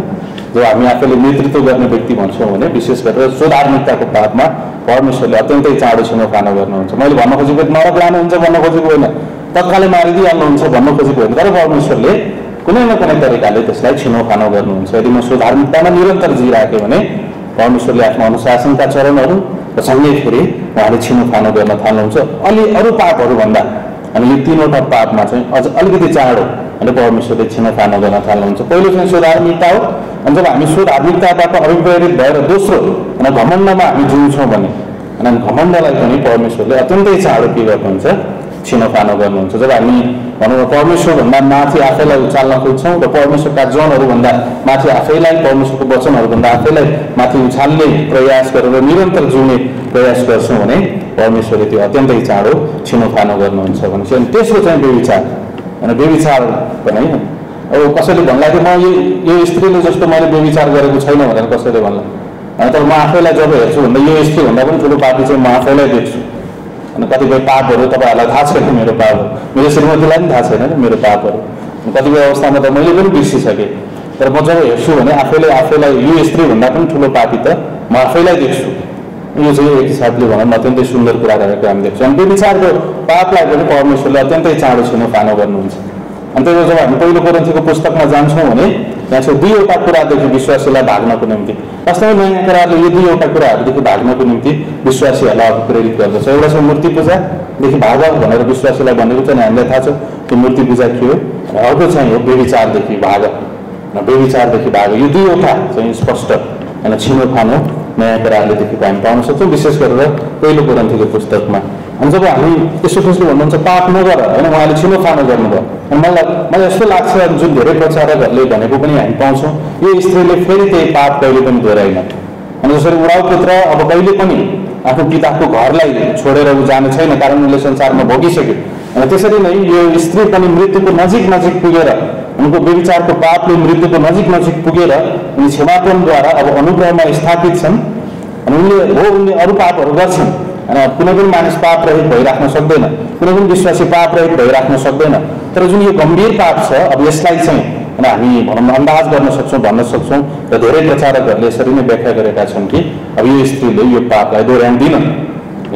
जब हामी आफैले नेतृत्व गर्ने व्यक्ति भन्छौँ भने विशेष गरेर सुधार्मिकताको पापमा परमेश्वरले अत्यन्तै चाँडो छिनोफानो गर्नुहुन्छ। मैले भन्न खोजेको नरक लानुहुन्छ भन्न खोजेको होइन, तत्कालै मारिदिइहाल्नुहुन्छ भन्न खोजेको होइन, तर परमेश्वरले कुनै न कुनै तरिकाले त्यसलाई छिनोफानो गर्नुहुन्छ। यदि म सुधार्मिकतामा निरन्तर जिइराखेँ भने परमेश्वरले आफ्नो अनुशासनका चरणहरू र सँगै फेरि उहाँले छिनोफानो गर्न थाल्नुहुन्छ अरू पापहरूभन्दा। अनि यो 3वटा पापमा चाहिँ अझ अलिकति चाँडो अनि परमेश्वरले छिनोफानो गर्न थाल्नुहुन्छ। पहिलो चाहिँ सुधार्मिकता हो, अनि जब हामी सुधार्मिकताबाट अभिप्रेरित भएर दोस्रो अनि घमण्डमा हामी जिउँछौँ भने अनि घमण्डलाई पनि परमेश्वरले अत्यन्तै चाँडो के गर्नुहुन्छ, छिनोफानो गर्नुहुन्छ। जब हामी भनौँ परमेश्वरभन्दा माथि आफैलाई उचाल्न खोज्छौँ र परमेश्वरका जनहरूभन्दा माथि आफैलाई, परमेश्वरको वचनहरूभन्दा आफैलाई माथि उछाल्ने प्रयास गरेर निरन्तर जिउने प्रयास गर्छौँ भने परमेश्वरले त्यो अत्यन्तै चाँडो छिनोफानो गर्नुहुन्छ भनेपछि। अनि तेस्रो चाहिँ व्यभिचार, अनि व्यभिचार पनि अब कसैले भन्ला कि म यो स्त्रीले जस्तो मैले व्यभिचार गरेको छैन भनेर कसैले भन्ला, तर म आफैलाई जब हेर्छु भन्दा यो स्त्रीभन्दा पनि ठुलो पापी चाहिँ म आफैलाई देख्छु। अनि कतिपय पापहरू तपाईँहरूलाई थाहा छैन मेरो पाप हो, मेरो श्रीमतीलाई पनि थाहा छैन मेरो पापहरू, कतिपय अवस्थामा त मैले पनि बिर्सिसकेँ, तर म जब हेर्छु भने आफैलाई यो स्त्रीभन्दा पनि ठुलो पापी त म आफैलाई देख्छु। यो चाहिँ एक हिसाबले भनौँ न अत्यन्तै सुन्दर कुरा रहेको हामी देख्छौँ। अनि व्यभिचारको पापलाई पनि परमेश्वरले अत्यन्तै चाँडो छिनोफानो गर्नुहुन्छ। अनि त्यही जब हामी पहिलो कोरिन्थीको पुस्तकमा जान्छौँ भने त्यहाँ चाहिँ दुईवटा कुरादेखि विश्वासीलाई भाग्नको निम्ति, वास्तवमा नयाँ करारले यो दुईवटा कुराहरूदेखि भाग्नको निम्ति विश्वासीहरूलाई प्रेरित गर्दछ। एउटा चाहिँ मूर्ति पूजादेखि भाग भनेर विश्वासीलाई भनेको चाहिँ हामीलाई थाहा छ त्यो मूर्ति पूजा के हो। अर्को चाहिँ हो व्यभिचारदेखि भाग, व्यभिचारदेखि भाग। यो दुईवटा चाहिँ स्पष्ट होइन छिनोफानो नयाँ करारले देखेको हामी पाउन सक्छौँ, विशेष गरेर पहिलो कोरिन्थीको पुस्तकमा। अनि जब हामी यसो ख्रिस्टले भन्नुहुन्छ पाप नगर होइन, उहाँले छिनोफानो गर्नुभयो। अनि मलाई यस्तो लाग्छ जुन धेरै प्रचारकहरूले भनेको पनि हामी पाउँछौँ, यो स्त्रीले फेरि त्यही पाप कहिले पनि दोहोऱ्याइन। अनि जसरी उराउ पुत्र अब कहिले पनि आफ्नो पिताको घरलाई छोडेर ऊ जाने छैन, कारण उनले संसारमा भोगिसक्यो। अनि त्यसरी नै यो स्त्री पनि मृत्युको नजिक पुगेर, उनको व्यभिचारको पापले मृत्युको नजिक पुगेर उनी क्षमापनद्वारा अब अनुग्रहमा स्थापित छन्। अनि उनले अरू पापहरू गर्छन्। अनि कुनै पनि मानिस पाप रहित भइराख्न सक्दैन, कुनै पनि विश्वासी पाप रहित भइराख्न सक्दैन। तर जुन यो गम्भीर पाप छ, अब यसलाई चाहिँ हामी भनौँ अन्दाज गर्न सक्छौँ, भन्न सक्छौँ। र धेरै प्रचारकहरूले यसरी नै व्याख्या गरेका छन् कि अब यो स्त्रीले यो पापलाई दोहोऱ्याउँदिन,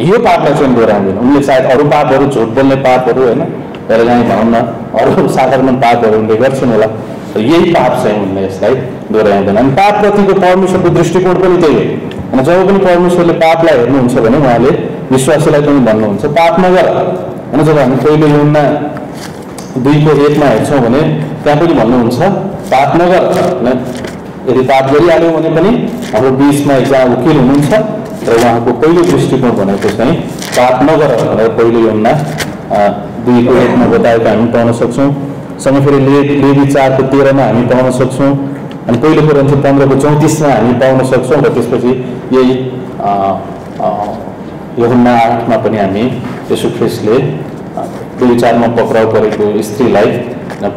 यो पापलाई चाहिँ दोहोऱ्याउँदैन। उनले सायद अरू पापहरू, झुट बोल्ने पापहरू होइन, तर चाहिँ भनौँ न अरू साधारण पापहरू उनले गर्छन् होला, यही पाप चाहिँ उनले यसलाई दोहोऱ्याउँदैन। अनि पापप्रतिको परमेश्वरको दृष्टिकोण पनि त्यही हो। अनि जब पनि परमेश्वरले पापलाई हेर्नुहुन्छ भने उहाँले विश्वासीलाई पनि भन्नुहुन्छ पाप नगर। होइन जब हामी पहिलो यूहन्ना 2:1 हेर्छौँ भने त्यहाँ पनि भन्नुहुन्छ पाप नगर। यदि पाप गरिहाल्यो भने पनि हाम्रो बिचमा एकजना वकिल हुनुहुन्छ र उहाँको पहिलो दृष्टिकोण भनेको चाहिँ पाप नगर भनेर पहिलो यूहन्ना 2:1 बताएको हामी पाउन सक्छौँ। सँगै फेरि लेवी 4:13 हामी पाउन सक्छौँ। अनि पहिलो कोरिन्थी 15:34 हामी पाउन सक्छौँ। र त्यसपछि यही यूहन्ना 8 पनि हामी येशू ख्रिस्टले व्यभिचारमा पक्राउ परेको स्त्रीलाई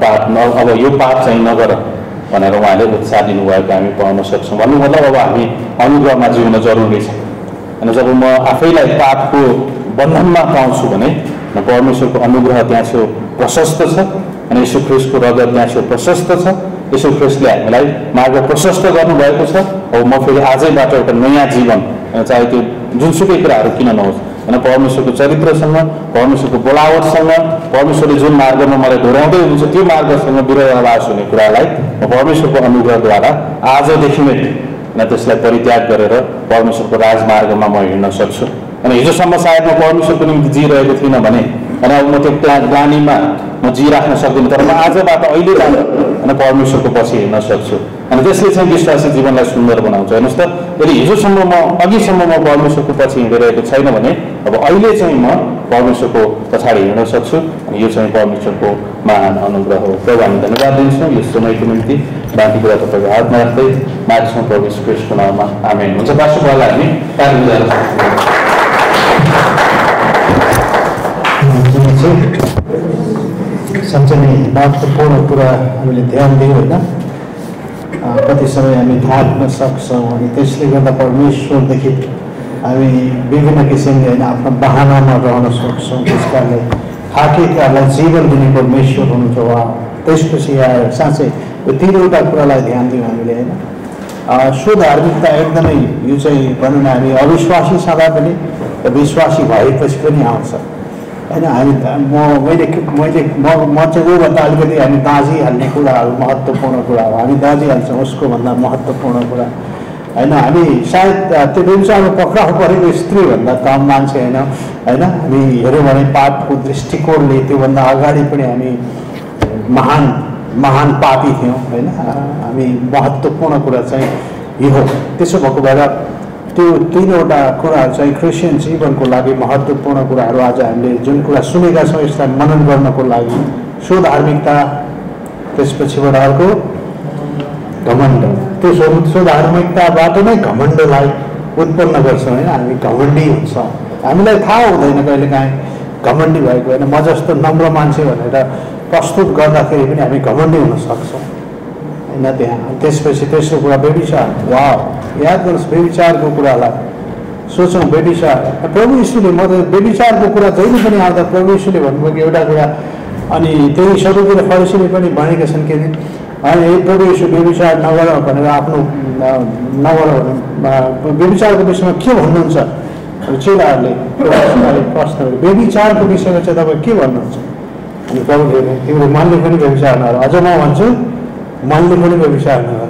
पाप अब यो पाप चाहिँ नगर भनेर उहाँले उत्साह दिनुभएको हामी पाउन सक्छौँ। भन्नु मतलब अब हामी अनुग्रहमा जिउन जरुरी छ। अनि जब म आफैलाई पापको बन्धनमा पाउँछु भने परमेश्वरको अनुग्रह त्यहाँ छेउ प्रशस्त छ। अनि येशू ख्रिस्टको रगत त्यहाँ छेउ प्रशस्त छ। येशू ख्रिस्टले हामीलाई मार्ग प्रशस्त गर्नुभएको छ। अब म फेरि आजैबाट एउटा नयाँ जीवन, चाहे त्यो जुनसुकै कुराहरू किन नहोस्, होइन परमेश्वरको चरित्रसँग, परमेश्वरको बोलावटसँग, परमेश्वरले जुन मार्गमा मलाई डोर्याउँदै हुनुहुन्छ त्यो मार्गसँग विरोधाभास हुने कुरालाई म परमेश्वरको अनुग्रहद्वारा आजदेखि नै त्यसलाई परित्याग गरेर परमेश्वरको राजमार्गमा म हिँड्न सक्छु। अनि हिजोसम्म सायद म परमेश्वरको निम्ति जिइरहेको थिइनँ भने अनि अब म त्यो ग्लानीमा म जिइराख्न सक्दिनँ, तर म आजबाट अहिलेबाट होइन परमेश्वरको पछि हिँड्न सक्छु। अनि त्यसले चाहिँ विश्वासी जीवनलाई सुन्दर बनाउँछ। हेर्नुहोस् त, यदि हिजोसम्म अघिसम्म म परमेश्वरको पछि हिँडिरहेको छैन भने अब अहिले चाहिँ म परमेश्वरको पछाडि हिँड्न सक्छु। अनि यो चाहिँ परमेश्वरको महान अनुग्रह हो। प्रभु हामी धन्यवाद दिन्छौँ यो समयको निम्ति। बाँकी कुरा तपाईँको हातमा राख्दै माग्छौँ प्रभु येशू ख्रिस्टको नाममा, आमेन। हुन्छ पास्टरलाई हामी कार्य जान साँच्चै नै महत्त्वपूर्ण कुरा हामीले ध्यान दियौँ होइन। कति समय हामी थाक्न सक्छौँ अनि त्यसले गर्दा परमेश्वरदेखि हामी विभिन्न किसिमले होइन आफ्नो बहानामा रहन सक्छौँ। त्यस कारणले थाकेकालाई जीवन दिने परमेश्वर हुनुहुन्छ उहाँ। त्यसपछि आएर साँच्चै यो तीनवटा कुरालाई ध्यान दियौँ हामीले होइन। स्वधार्मिकता एकदमै यो चाहिँ भनौँ न हामी अविश्वासी सदा पनि र विश्वासी भएपछि पनि आउँछ होइन। हामी मैले चाहिँ ऊभन्दा अलिकति हामी दाँजिहाल्ने कुराहरू महत्त्वपूर्ण कुरा हो। हामी दाँजिहाल्छौँ उसको भन्दा महत्त्वपूर्ण कुरा होइन। हामी सायद त्यो व्यभिचारमा पक्राउ परेको स्त्रीभन्दा कम मान्छे होइन होइन। हामी हेऱ्यौँ भने पापको दृष्टिकोणले त्योभन्दा अगाडि पनि हामी महान पापी थियौँ होइन। हामी महत्त्वपूर्ण कुरा चाहिँ यो हो। त्यसो भएको भएर त्यो तीनवटा कुराहरू चाहिँ क्रिस्चियन जीवनको लागि महत्त्वपूर्ण कुराहरू आज हामीले जुन कुरा सुनेका छौँ यसलाई मनन गर्नको लागि स्वधार्मिकता, त्यसपछिबाट अर्को घमण्ड। त्यो स्वधार्मिकताबाट नै घमण्डलाई उत्पन्न गर्छौँ होइन। हामी घमण्डी हुन्छौँ, हामीलाई थाहा हुँदैन कहिलेकाहीँ घमण्डी भएको होइन। म जस्तो नम्र मान्छे भनेर प्रस्तुत गर्दाखेरि पनि हामी घमण्डी हुन सक्छौँ होइन। त्यहाँ त्यसपछि तेस्रो कुरा व्यभिचार। वा याद गर्नुहोस् व्यभिचारको कुरालाई सोचौँ। व्यभिचार प्रभु यीशुले म त व्यभिचारको कुरा जहिले पनि आउँदा प्रभु यीशुले भन्नुभएको एउटा कुरा अनि त्यही सदुकी र फरिसीले पनि भनेका छन् कि अनि प्रभु येशू व्यभिचार नगर भनेर आफ्नो नगर व्यभिचारको विषयमा के भन्नुहुन्छ चेलाहरूले प्रश्न गरे व्यभिचारको विषयमा चाहिँ तपाईँ के भन्नुहुन्छ अनि प्रभुले तिम्रो मनले पनि व्यभिचार नगर अझ म भन्छु मनले पनि व्यभिचार नगर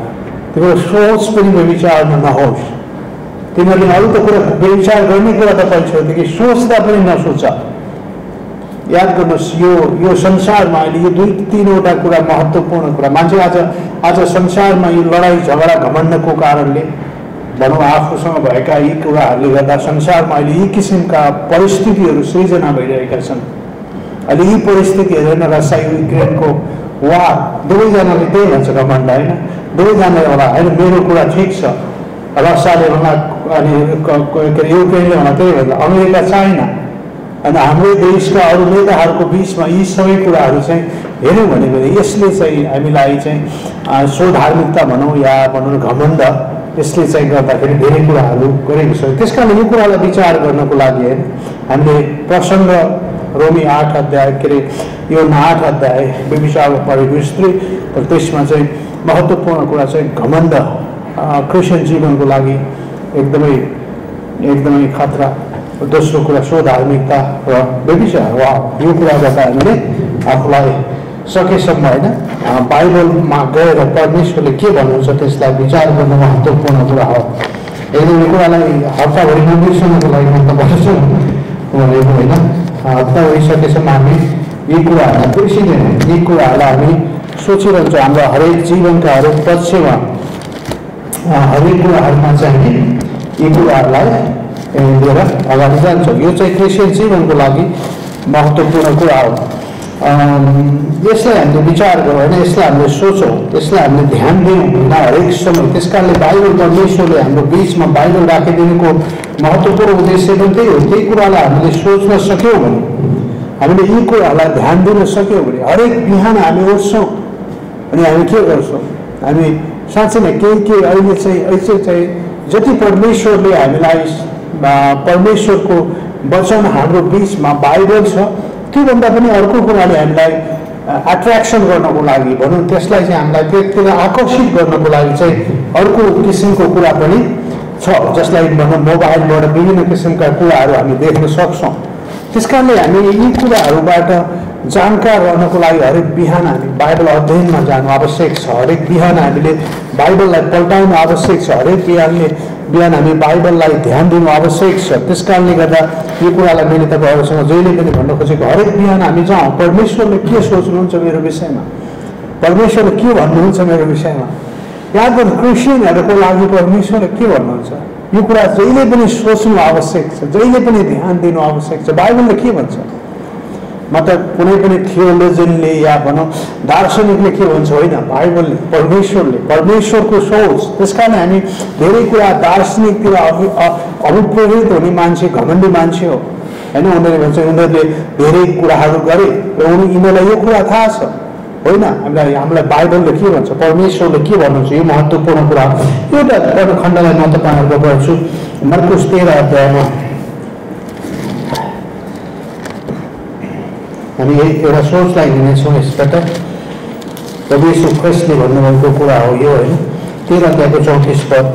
तिम्रो सोच पनि व्यभिचार नहोस् तिमीहरूले अरू त कुरा व्यभिचार गर्ने कुरा त पछिदेखि सोच्दा पनि नसोच याद गर्नुहोस् यो संसारमा अहिले यो 2-3वटा कुरा महत्त्वपूर्ण कुरा मान्छे आज संसारमा यो लडाइँ झगडा घमण्डको कारणले भनौँ आफूसँग भएका यी कुराहरूले गर्दा संसारमा अहिले यी किसिमका परिस्थितिहरू सृजना भइरहेका छन् अहिले यी परिस्थितिहरू होइन रसिया युक्रेनको वार दुवैजनाले त्यही भन्छ घमण्ड होइन दुवैजनाले होला होइन मेरो कुरा ठिक छ रसियाले होला अनि युक्रेनले होला त्यही भन्छ अमेरिका चाइना अनि हाम्रो देशका अरू नेताहरूको बिचमा यी सबै कुराहरू चाहिँ हेऱ्यौँ भने यसले चाहिँ हामीलाई चाहिँ स्वधार्मिकता भनौँ या भनौँ घमण्ड यसले चाहिँ गर्दाखेरि धेरै कुराहरू गरेको छ त्यस कारण यो कुरालाई विचार गर्नको लागि होइन हामीले प्रसङ्ग रोमी 8 अध्याय के अरे यो 8 अध्याय व्यभिचारमा पढेको स्त्री तर त्यसमा चाहिँ महत्त्वपूर्ण कुरा चाहिँ घमण्ड क्रिस्चियन जीवनको लागि एकदमै खतरा दोस्रो कुरा स्वधार्मिकता र व्यभिचार वा यो कुरा गर्दा हामीले आफूलाई सकेसम्म होइन बाइबलमा गएर परमेश्वरले के भन्नुहुन्छ त्यसलाई विचार गर्नु महत्त्वपूर्ण कुरा हो एकदम यो कुरालाई हप्ताभरि नबिर्सनको लागि म त भन्छु भनेको होइन हप्ता भइसकेसम्म हामी यी कुराहरूलाई बिर्सिँदैन यी कुराहरूलाई हामी सोचिरहन्छ हाम्रो हरेक जीवनका हरेक पक्षमा हरेक कुराहरूमा चाहिँ यी कुराहरूलाई लिएर अगाडि जान्छौँ यो चाहिँ क्रिस्चियन जीवनको लागि महत्त्वपूर्ण कुरा हो यसलाई हामीले विचार गरौँ होइन यसलाई हामीले सोचौँ यसलाई हामीले ध्यान दिउँ होइन हरेक समय त्यस कारणले बाइबल परमेश्वरले हाम्रो बिचमा बाइबल राखिदिनुको महत्त्वपूर्ण उद्देश्य पनि त्यही हो त्यही कुरालाई हामीले सोच्न सक्यौँ भने हामीले यी कुराहरूलाई ध्यान दिन सक्यौँ भने हरेक बिहान हामी उठ्छौँ अनि हामी के गर्छौँ हामी साँच्चै नै केही अहिले चाहिँ जति परमेश्वरले हामीलाई परमेश्वरको वचन हाम्रो बिचमा बाइबल छ त्योभन्दा पनि अर्को कुराले हामीलाई एट्र्याक्सन गर्नको लागि भनौँ त्यसलाई चाहिँ हामीलाई त्यतिर आकर्षित गर्नको लागि चाहिँ अर्को किसिमको कुरा पनि छ जसलाई भनौँ मोबाइलबाट विभिन्न किसिमका कुराहरू हामी देख्न सक्छौँ त्यस कारणले हामी यी कुराहरूबाट जानकार रहनको लागि हरेक बिहान हामी बाइबल अध्ययनमा जानु आवश्यक छ हरेक बिहान हामीले बाइबललाई पल्टाउनु आवश्यक छ हरेक बिहान हामी बाइबललाई ध्यान दिनु आवश्यक छ त्यस कारणले गर्दा यो कुरालाई मैले तपाईँहरूसँग जहिले पनि भन्न खोजेको हरेक बिहान हामी जाउँ परमेश्वरले के सोच्नुहुन्छ मेरो विषयमा परमेश्वरले के भन्नुहुन्छ मेरो विषयमा याद गर्नु क्रिस्चियनहरूको लागि परमेश्वरले के भन्नुहुन्छ यो कुरा जहिले पनि सोच्नु आवश्यक छ जहिले पनि ध्यान दिनु आवश्यक छ बाइबलले के भन्छ मतलब कुनै पनि थियोलोजियनले या भनौँ दार्शनिकले के भन्छ होइन बाइबलले परमेश्वरको सोच त्यस कारण हामी धेरै कुरा दार्शनिकतिर अभिप्रेरित हुने मान्छे घमण्डी मान्छे हो होइन उनीहरूले भन्छ उनीहरूले धेरै कुराहरू गरे र यिनीहरूलाई यो कुरा थाहा छ होइन हामीलाई बाइबलले के भन्छ परमेश्वरले के भन्नुहुन्छ यो महत्त्वपूर्ण कुरा एउटा खण्डलाई म तपाईँहरूको पढ्छु मर्कुस 13 अध्यायमा हामी एउटा सोचलाई लिनेछौँ यसबाट प्रभु यीशु ख्रिस्टले भन्नुभएको कुरा हो यो होइन 13 अध्यायको 34 पद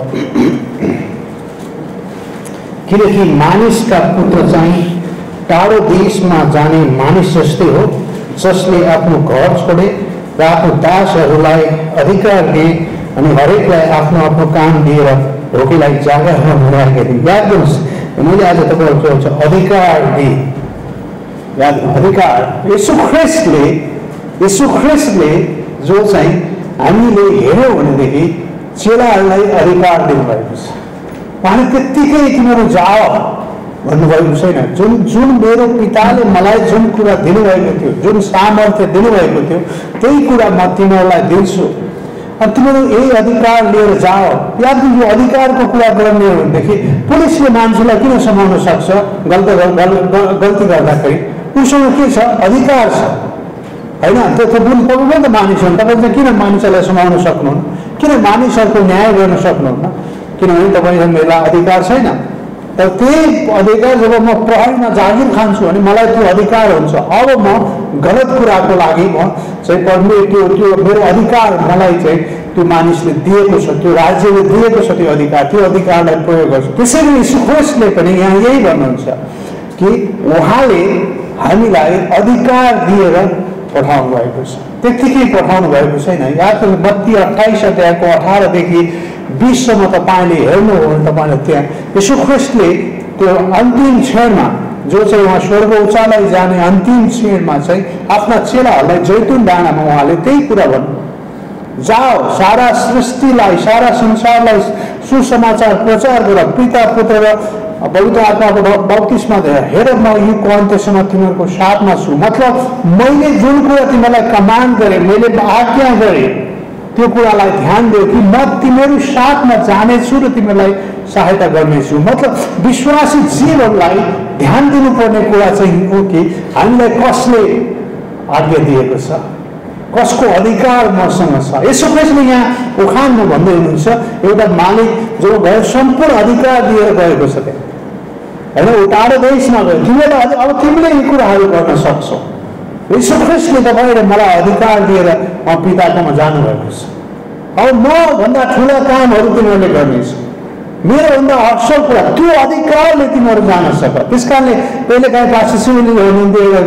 किनकि मानिसका पुत्र चाहिँ टाढो देशमा जाने मानिस जस्तै हो जसले आफ्नो घर छोडे र आफ्नो दासहरूलाई अधिकार दिए अनि हरेकलाई आफ्नो आफ्नो काम दिएर ढोकीलाई जागामा बनाएका थिए याद गर्नुहोस् मैले आज तपाईँहरूको अधिकार दिए याद अधिकार यीशु ख्रिस्टले जो चाहिँ हामीले हेऱ्यौँ भनेदेखि चेलाहरूलाई अधिकार दिनुभएको छ उहाँले त्यत्तिकै तिमीहरू जाओ भन्नुभएको छैन जुन मेरो पिताले मलाई जुन कुरा दिनुभएको थियो जुन सामर्थ्य दिनुभएको थियो त्यही कुरा म तिमीहरूलाई दिन्छु अनि तिमीहरू यही अधिकार लिएर जाओ याद यो अधिकारको कुरा गर्ने हो भनेदेखि पुलिसले मान्छेलाई किन समाउन सक्छ गल्ती गर्दाखेरि उसँग के छ अधिकार छ होइन त्यो तपाईँ त मानिस हो तपाईँ चाहिँ किन मानिसहरूलाई समाउन सक्नुहुन्न किन मानिसहरूको न्याय गर्न सक्नुहुन्न किनभने तपाईँसँग मेला अधिकार छैन तर त्यही अधिकार जब म प्रहरीमा जागिर खान्छु अनि मलाई त्यो अधिकार हुन्छ, अब म गलत कुराको लागि म चाहिँ त्यो मेरो अधिकार मलाई चाहिँ त्यो मानिसले दिएको छ, त्यो राज्यले दिएको छ त्यो अधिकारलाई प्रयोग गर्छु। त्यसैले यीशु ख्रीष्टले पनि यहाँ यही भन्नुहुन्छ कि उहाँले हामीलाई अधिकार दिएर पठाउनु भएको छ, त्यत्तिकै पठाउनु भएको छैन। यहाँ मत्ती 28 अध्यायको 18 देखि 20 सम्म तपाईँले हेर्नु हो भने तपाईँले त्यहाँ यीशु ख्रीष्टले त्यो अन्तिम क्षणमा जो चाहिँ उहाँ स्वर्ग उचालाई जाने अन्तिम क्षणमा चाहिँ आफ्ना चेलाहरूलाई जैतुन डाँडामा उहाँले त्यही कुरा भन्नु, जाओ सारा सृष्टिलाई, सारा संसारलाई सुसमाचार प्रचार गर, पिता पुत्र र पवित्र आत्माको बप्तिस्मा दिएर, हेर म युगको अन्त्यसम्म तिमीहरूको साथमा छु। मतलब मैले जुन कुरा तिमीलाई कमान्ड गरेँ, मैले आज्ञा गरेँ, त्यो कुरालाई ध्यान दियो कि म तिमीहरू साथमा जानेछु र तिमीलाई सहायता गर्नेछु। मतलब विश्वासी जीवनलाई ध्यान दिनुपर्ने कुरा चाहिँ हो कि हामीलाई कसले आज्ञा दिएको छ, कसको अधिकार मसँग छ। यसो ख्रीष्टले यहाँ उखानमा भन्दै हुनुहुन्छ, एउटा मालिक जो गयो सम्पूर्ण अधिकार दिएर गएको छ त्यहाँ, होइन, ऊ टाढो देशमा गयो, तिमीलाई अब तिमीले यी कुराहरू गर्न सक्छौ। यीशु ख्रीष्टले तपाईँले मलाई अधिकार दिएर म पिताकोमा जानुभएको छ। अब म भन्दा ठुला कामहरू तिमीहरूले गर्नेछ, मेरोभन्दा असल कुरा, त्यो अधिकारले तिमीहरू जान सक। त्यस कारणले कहिले काहीँ पासी सिविली हुनुहुन्थ्यो,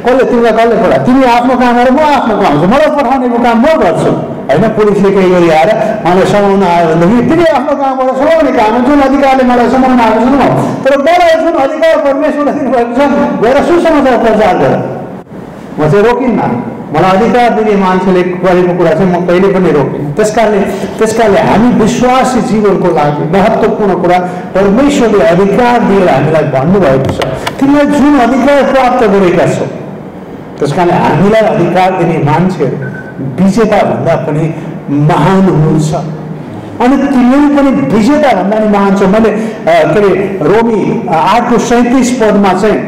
कसले तिमीलाई कसले पढा, तिमी आफ्नो काम गर, म आफ्नो काम गर्छु, मलाई पठाउनेको काम म गर्छु, होइन। पुलिसले केही गरी आएर मलाई समाउन आयो भनेदेखि तिमी आफ्नो कामबाट समाउने काम हो, जुन अधिकारले मलाई समाउन आएको छ न, तर मलाई जुन अधिकार परमेश्वरले दिनुभएको छ गएर सुसमाचार प्रचार गर, म चाहिँ रोकिन्न। मलाई अधिकार दिने मान्छेले गरेको कुरा चाहिँ म कहिले पनि रोकिन्न। त्यसकारणले हामी विश्वासी जीवनको लागि महत्त्वपूर्ण कुरा परमेश्वरले अधिकार दिएर हामीलाई भन्नुभएको छ, तिमीलाई जुन अधिकार प्राप्त गरेका छौ। त्यसकारणले हामीलाई अधिकार दिने मान्छेहरू विजेता भन्दा पनि महान हुनुहुन्छ, अनि तिमीहरू पनि विजेता भन्दा पनि महान छौ। मैले के अरे रोमी 8:37 पदमा चाहिँ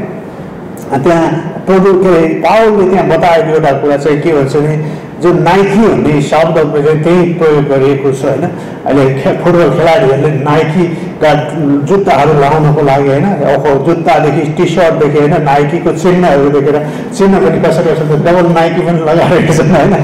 त्यहाँ पावलले त्यहाँ बताएको एउटा कुरा चाहिँ के भन्छ भने, जो नाइकी भन्ने शब्दको चाहिँ त्यही प्रयोग गरिएको छ, होइन। अहिले फुटबल खेलाडीहरूले नाइकीका जुत्ताहरू लगाउनको लागि, होइन, जुत्तादेखि टी सर्टदेखि, होइन, नाइकीको चिन्हहरू देखेर चिन्ह पनि कसरी डबल नाइकी पनि लगाइरहेको छन्, होइन।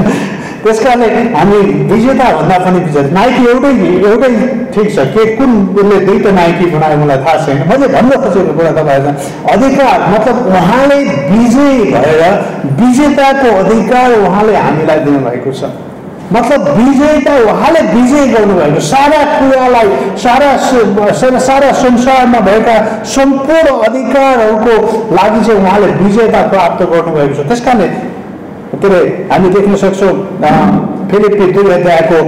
त्यस कारणले हामी विजेता भन्दा पनि विजेता। नाइकी एउटै ठिक छ, के कुन उसले दुईवटा नाइकी बनायो मलाई थाहा छैन। मैले भन्न खोजेको कुरा तपाईँहरूलाई अधिकार, मतलब उहाँले विजयी भएर विजेताको अधिकार उहाँले हामीलाई दिनुभएको छ। मतलब विजयता उहाँले विजय गर्नुभएको, सारा कुरालाई, सारा संसारमा भएका सम्पूर्ण अधिकारहरूको लागि चाहिँ उहाँले विजयता प्राप्त गर्नुभएको छ। त्यस कारणले हामी देख्न सक्छौँ फिलिप्पी 2 अध्यायको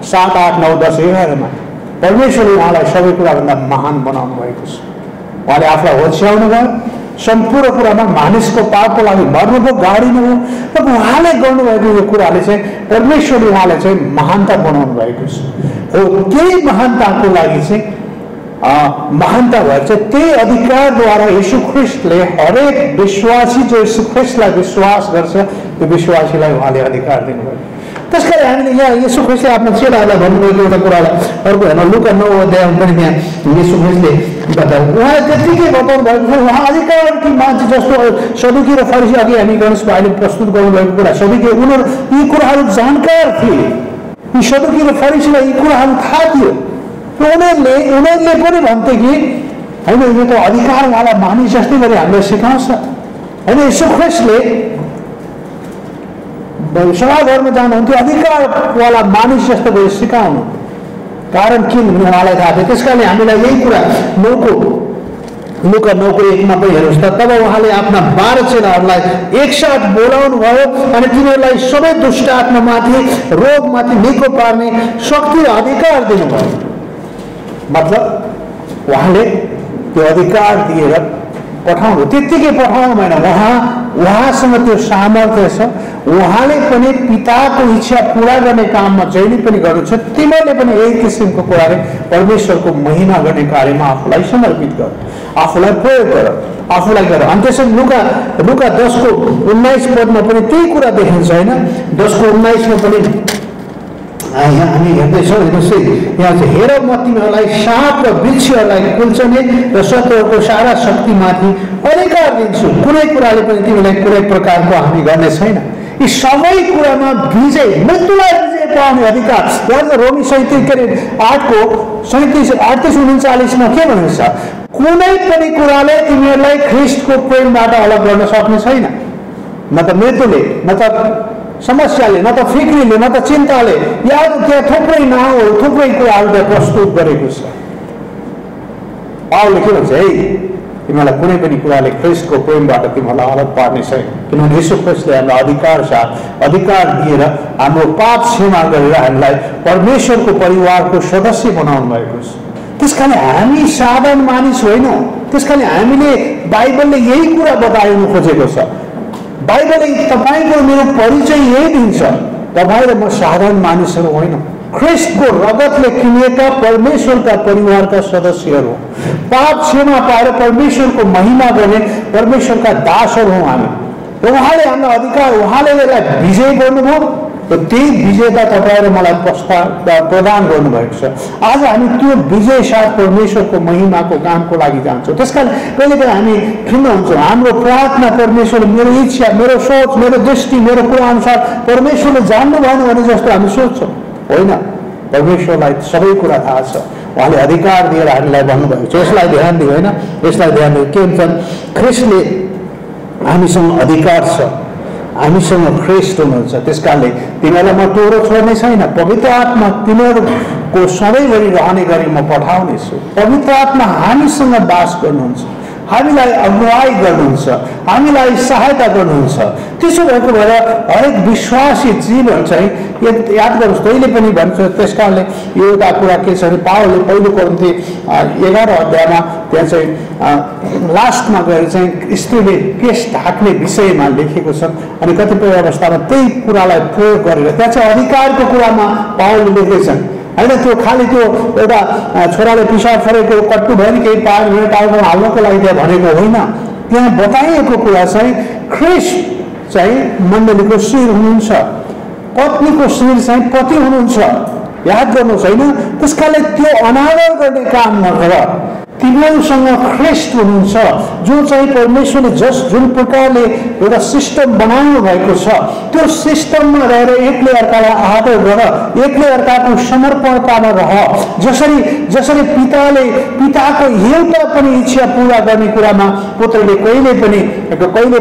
7, 8, 9, 10, 11मा परमेश्वरले उहाँलाई सबै कुराभन्दा महान बनाउनु भएको छ। उहाँले आफूलाई होच्याउनु भयो, सम्पूर्ण कुरामा मानिसको पापको लागि मर्नुभयो, गाडिनुभयो, र उहाँले गर्नुभएको यो कुराले चाहिँ परमेश्वरले उहाँलाई चाहिँ महानता बनाउनु भएको छ। हो त्यही महानताको लागि चाहिँ महानता भएर चाहिँ त्यही अधिकारद्वारा यीशु ख्रीष्टले हरेक विश्वासी जो यीशु ख्रीष्टलाई विश्वास गर्छ त्यो विश्वासीलाई उहाँले अधिकार दिनुभयो। त्यसकारण हामीले यहाँ यीशु ख्रीष्टले आफ्नो चेलाहरूलाई भन्नुभएको एउटा कुरालाई अर्को हेर्न लुका 9 अध्यायमा पनि त्यहाँ यीशु ख्रीष्टले बताउनु, उहाँले त्यत्तिकै बताउनु भएको छ। उहाँ अधिकारकी मान्छे जस्तो सदुकी र फरिसी, अघि हामी गणेश भाइले प्रस्तुत गर्नुभएको कुरा, सदुकी उनीहरू यी कुराहरू जानकार थिए, यी सदुकी र फरिसीलाई यी कुराहरू थाहा थियो। उनीहरूले पनि भन्थे कि होइन यो त अधिकारवाला मानिस जस्तै गरी हामीलाई सिकाउँछ, होइन। यीशु ख्रीष्टले सभाघरमा जानुहुन्थ्यो, अधिकारवाला मानिस जस्तो गरी सिकाउनु, कारण किन भन्ने उहाँलाई थाहा थियो। त्यस कारणले हामीलाई यही कुरा लुका 9:1मा पनि हेर्नुहोस् त, तब उहाँले आफ्ना 12 चेलाहरूलाई एकसाथ बोलाउनु भयो अनि तिनीहरूलाई सबै दुष्ट आत्मामाथि, रोगमाथि निको पार्ने शक्ति र अधिकार दिनुभयो। मतलब उहाँले त्यो अधिकार दिएर पठाउनु, त्यत्तिकै पठाउनु भएन, उहाँसँग त्यो सामर्थ्य छ। उहाँले पनि पिताको इच्छा पुरा गर्ने काममा जहिले पनि गर्नुहुन्छ। तिमीहरूले पनि यही किसिमको कुराले परमेश्वरको महिमा गर्ने कार्यमा आफूलाई समर्पित गर, आफूलाई प्रयोग गर, आफूलाई गर। अनि त्यसरी लुका 10:19 पदमा पनि त्यही कुरा देखिन्छ, होइन। 10:19मा पनि यहाँ हामी हेर्दैछौँ, हेर्नुहोस् है, यहाँ चाहिँ हेर म तिमीहरूलाई साँप र वृक्षहरूलाई कुल्चने र शत्रुहरूको सारा शक्तिमाथि अधिकार दिन्छु, कुनै कुराले पनि तिमीलाई कुनै प्रकारको हानि गर्ने छैन। यी सबै कुरामा विजय, मृत्युलाई विजय पाउने अधिकार। यहाँ रोमी 8:37-39 के भनेको छ? कुनै पनि कुराले तिमीहरूलाई ख्रिस्टको प्रेमबाट अलग गर्न सक्ने छैन। न त मृत्युले, न त समस्याले, न त फिक्रीले, न त चिन्ताले, या त्यहाँ थुप्रै नाउँहरू, थुप्रै कुराहरूले प्रस्तुत गरेको छ। पावलले के भन्छ? है, तिमीलाई कुनै पनि कुराले ख्रिस्टको प्रेमबाट तिमीलाई अलग पार्ने छैन, किनभने यीशु ख्रिस्टले हामीलाई अधिकार दिएर हाम्रो पाप क्षमा गरेर हामीलाई परमेश्वरको परिवारको सदस्य बनाउनु भएको छ। त्यसकारण हामी साधारण मानिस होइनौँ। त्यसकारण हामीले बाइबलले यही कुरा बताउनु खोजेको छ। बाइबलले तपाईँको मेरो परिचय यही दिन्छ, तपाईँ र म साधारण मानिसहरू होइनौँ, ख्रिस्टको रगतले किनिएका परमेश्वरका परिवारका सदस्यहरू हौँ। पाप क्षमा पाएर परमेश्वरको महिमा गर्ने परमेश्वरका दासहरू हौँ हामी। उहाँले हामीलाई अधिकार, उहाँले यसलाई विजय गर्नुभयो र त्यही विजयता तपाईँ र मलाई प्रदान गर्नुभएको छ। आज हामी त्यो विजय साथ परमेश्वरको महिमाको कामको लागि जान्छौँ। त्यसकारण कहिले पनि हामी खिन्न हुन्छौँ। हाम्रो प्रार्थना परमेश्वर, मेरो इच्छा, मेरो सोच, मेरो दृष्टि, मेरो कुरा अनुसार परमेश्वरले जान्नु भएन भने जस्तो हामी सोच्छौँ। होइन, परमेश्वरलाई सबै कुरा थाहा छ। उहाँले अधिकार दिएर हामीलाई भन्नुभएको छ। यसलाई ध्यान दियो, होइन, यसलाई ध्यान दियो। के भन्छ? ख्रिस्टले हामीसँग अधिकार छ, हामीसँग ख्रिस्ट हुनुहुन्छ। त्यसकारणले तिमीहरूलाई म टोरो छोड्ने छैन। पवित्र आत्मा तिमीहरूको सधैँभरि रहने गरी म पठाउनेछु। पवित्र आत्मा हामीसँग बास गर्नुहुन्छ, हामीलाई अगुवाई गर्नुहुन्छ, हामीलाई सहायता गर्नुहुन्छ। त्यसो भएको भएर हरेक विश्वासी जीवन चाहिँ याद गर्नुहोस्, तैँले पनि भन्छ। त्यसकारणले यो एउटा कुरा के छ भने पावलले पहिलो कोरिन्थी 11 अध्यायमा त्यहाँ चाहिँ लास्टमा गएर चाहिँ स्त्रीले केश ढाक्ने विषयमा लेखेको छ। अनि कतिपय अवस्थामा त्यही कुरालाई प्रयोग गरेर त्यहाँ चाहिँ अधिकारको कुरामा पावलले लेखेछन्। होइन, त्यो खालि त्यो एउटा छोराले पिसाब फरेको कट्टु भयो नि केही पाएर टाउकोमा हाल्नको लागि त्यहाँ भनेको होइन। त्यहाँ बताइएको कुरा चाहिँ ख्रिस्ट चाहिँ मण्डलीको शिर हुनुहुन्छ, पत्नीको शिर चाहिँ पति हुनुहुन्छ। याद गर्नुहोस्, होइन। त्यसकारणले त्यो अनादर गर्ने काम नगर। तिमीहरूसँग ख्रिस्ट हुनुहुन्छ, जो चाहिँ परमेश्वरले जुन प्रकारले एउटा सिस्टम बनाउनु भएको छ त्यो सिस्टममा रहेर एकले अर्कालाई आदर गर, एकले अर्काको समर्पणतामा रह। जसरी पिताको एउटा पनि इच्छा पूरा गर्ने कुरामा पुत्रले कहिले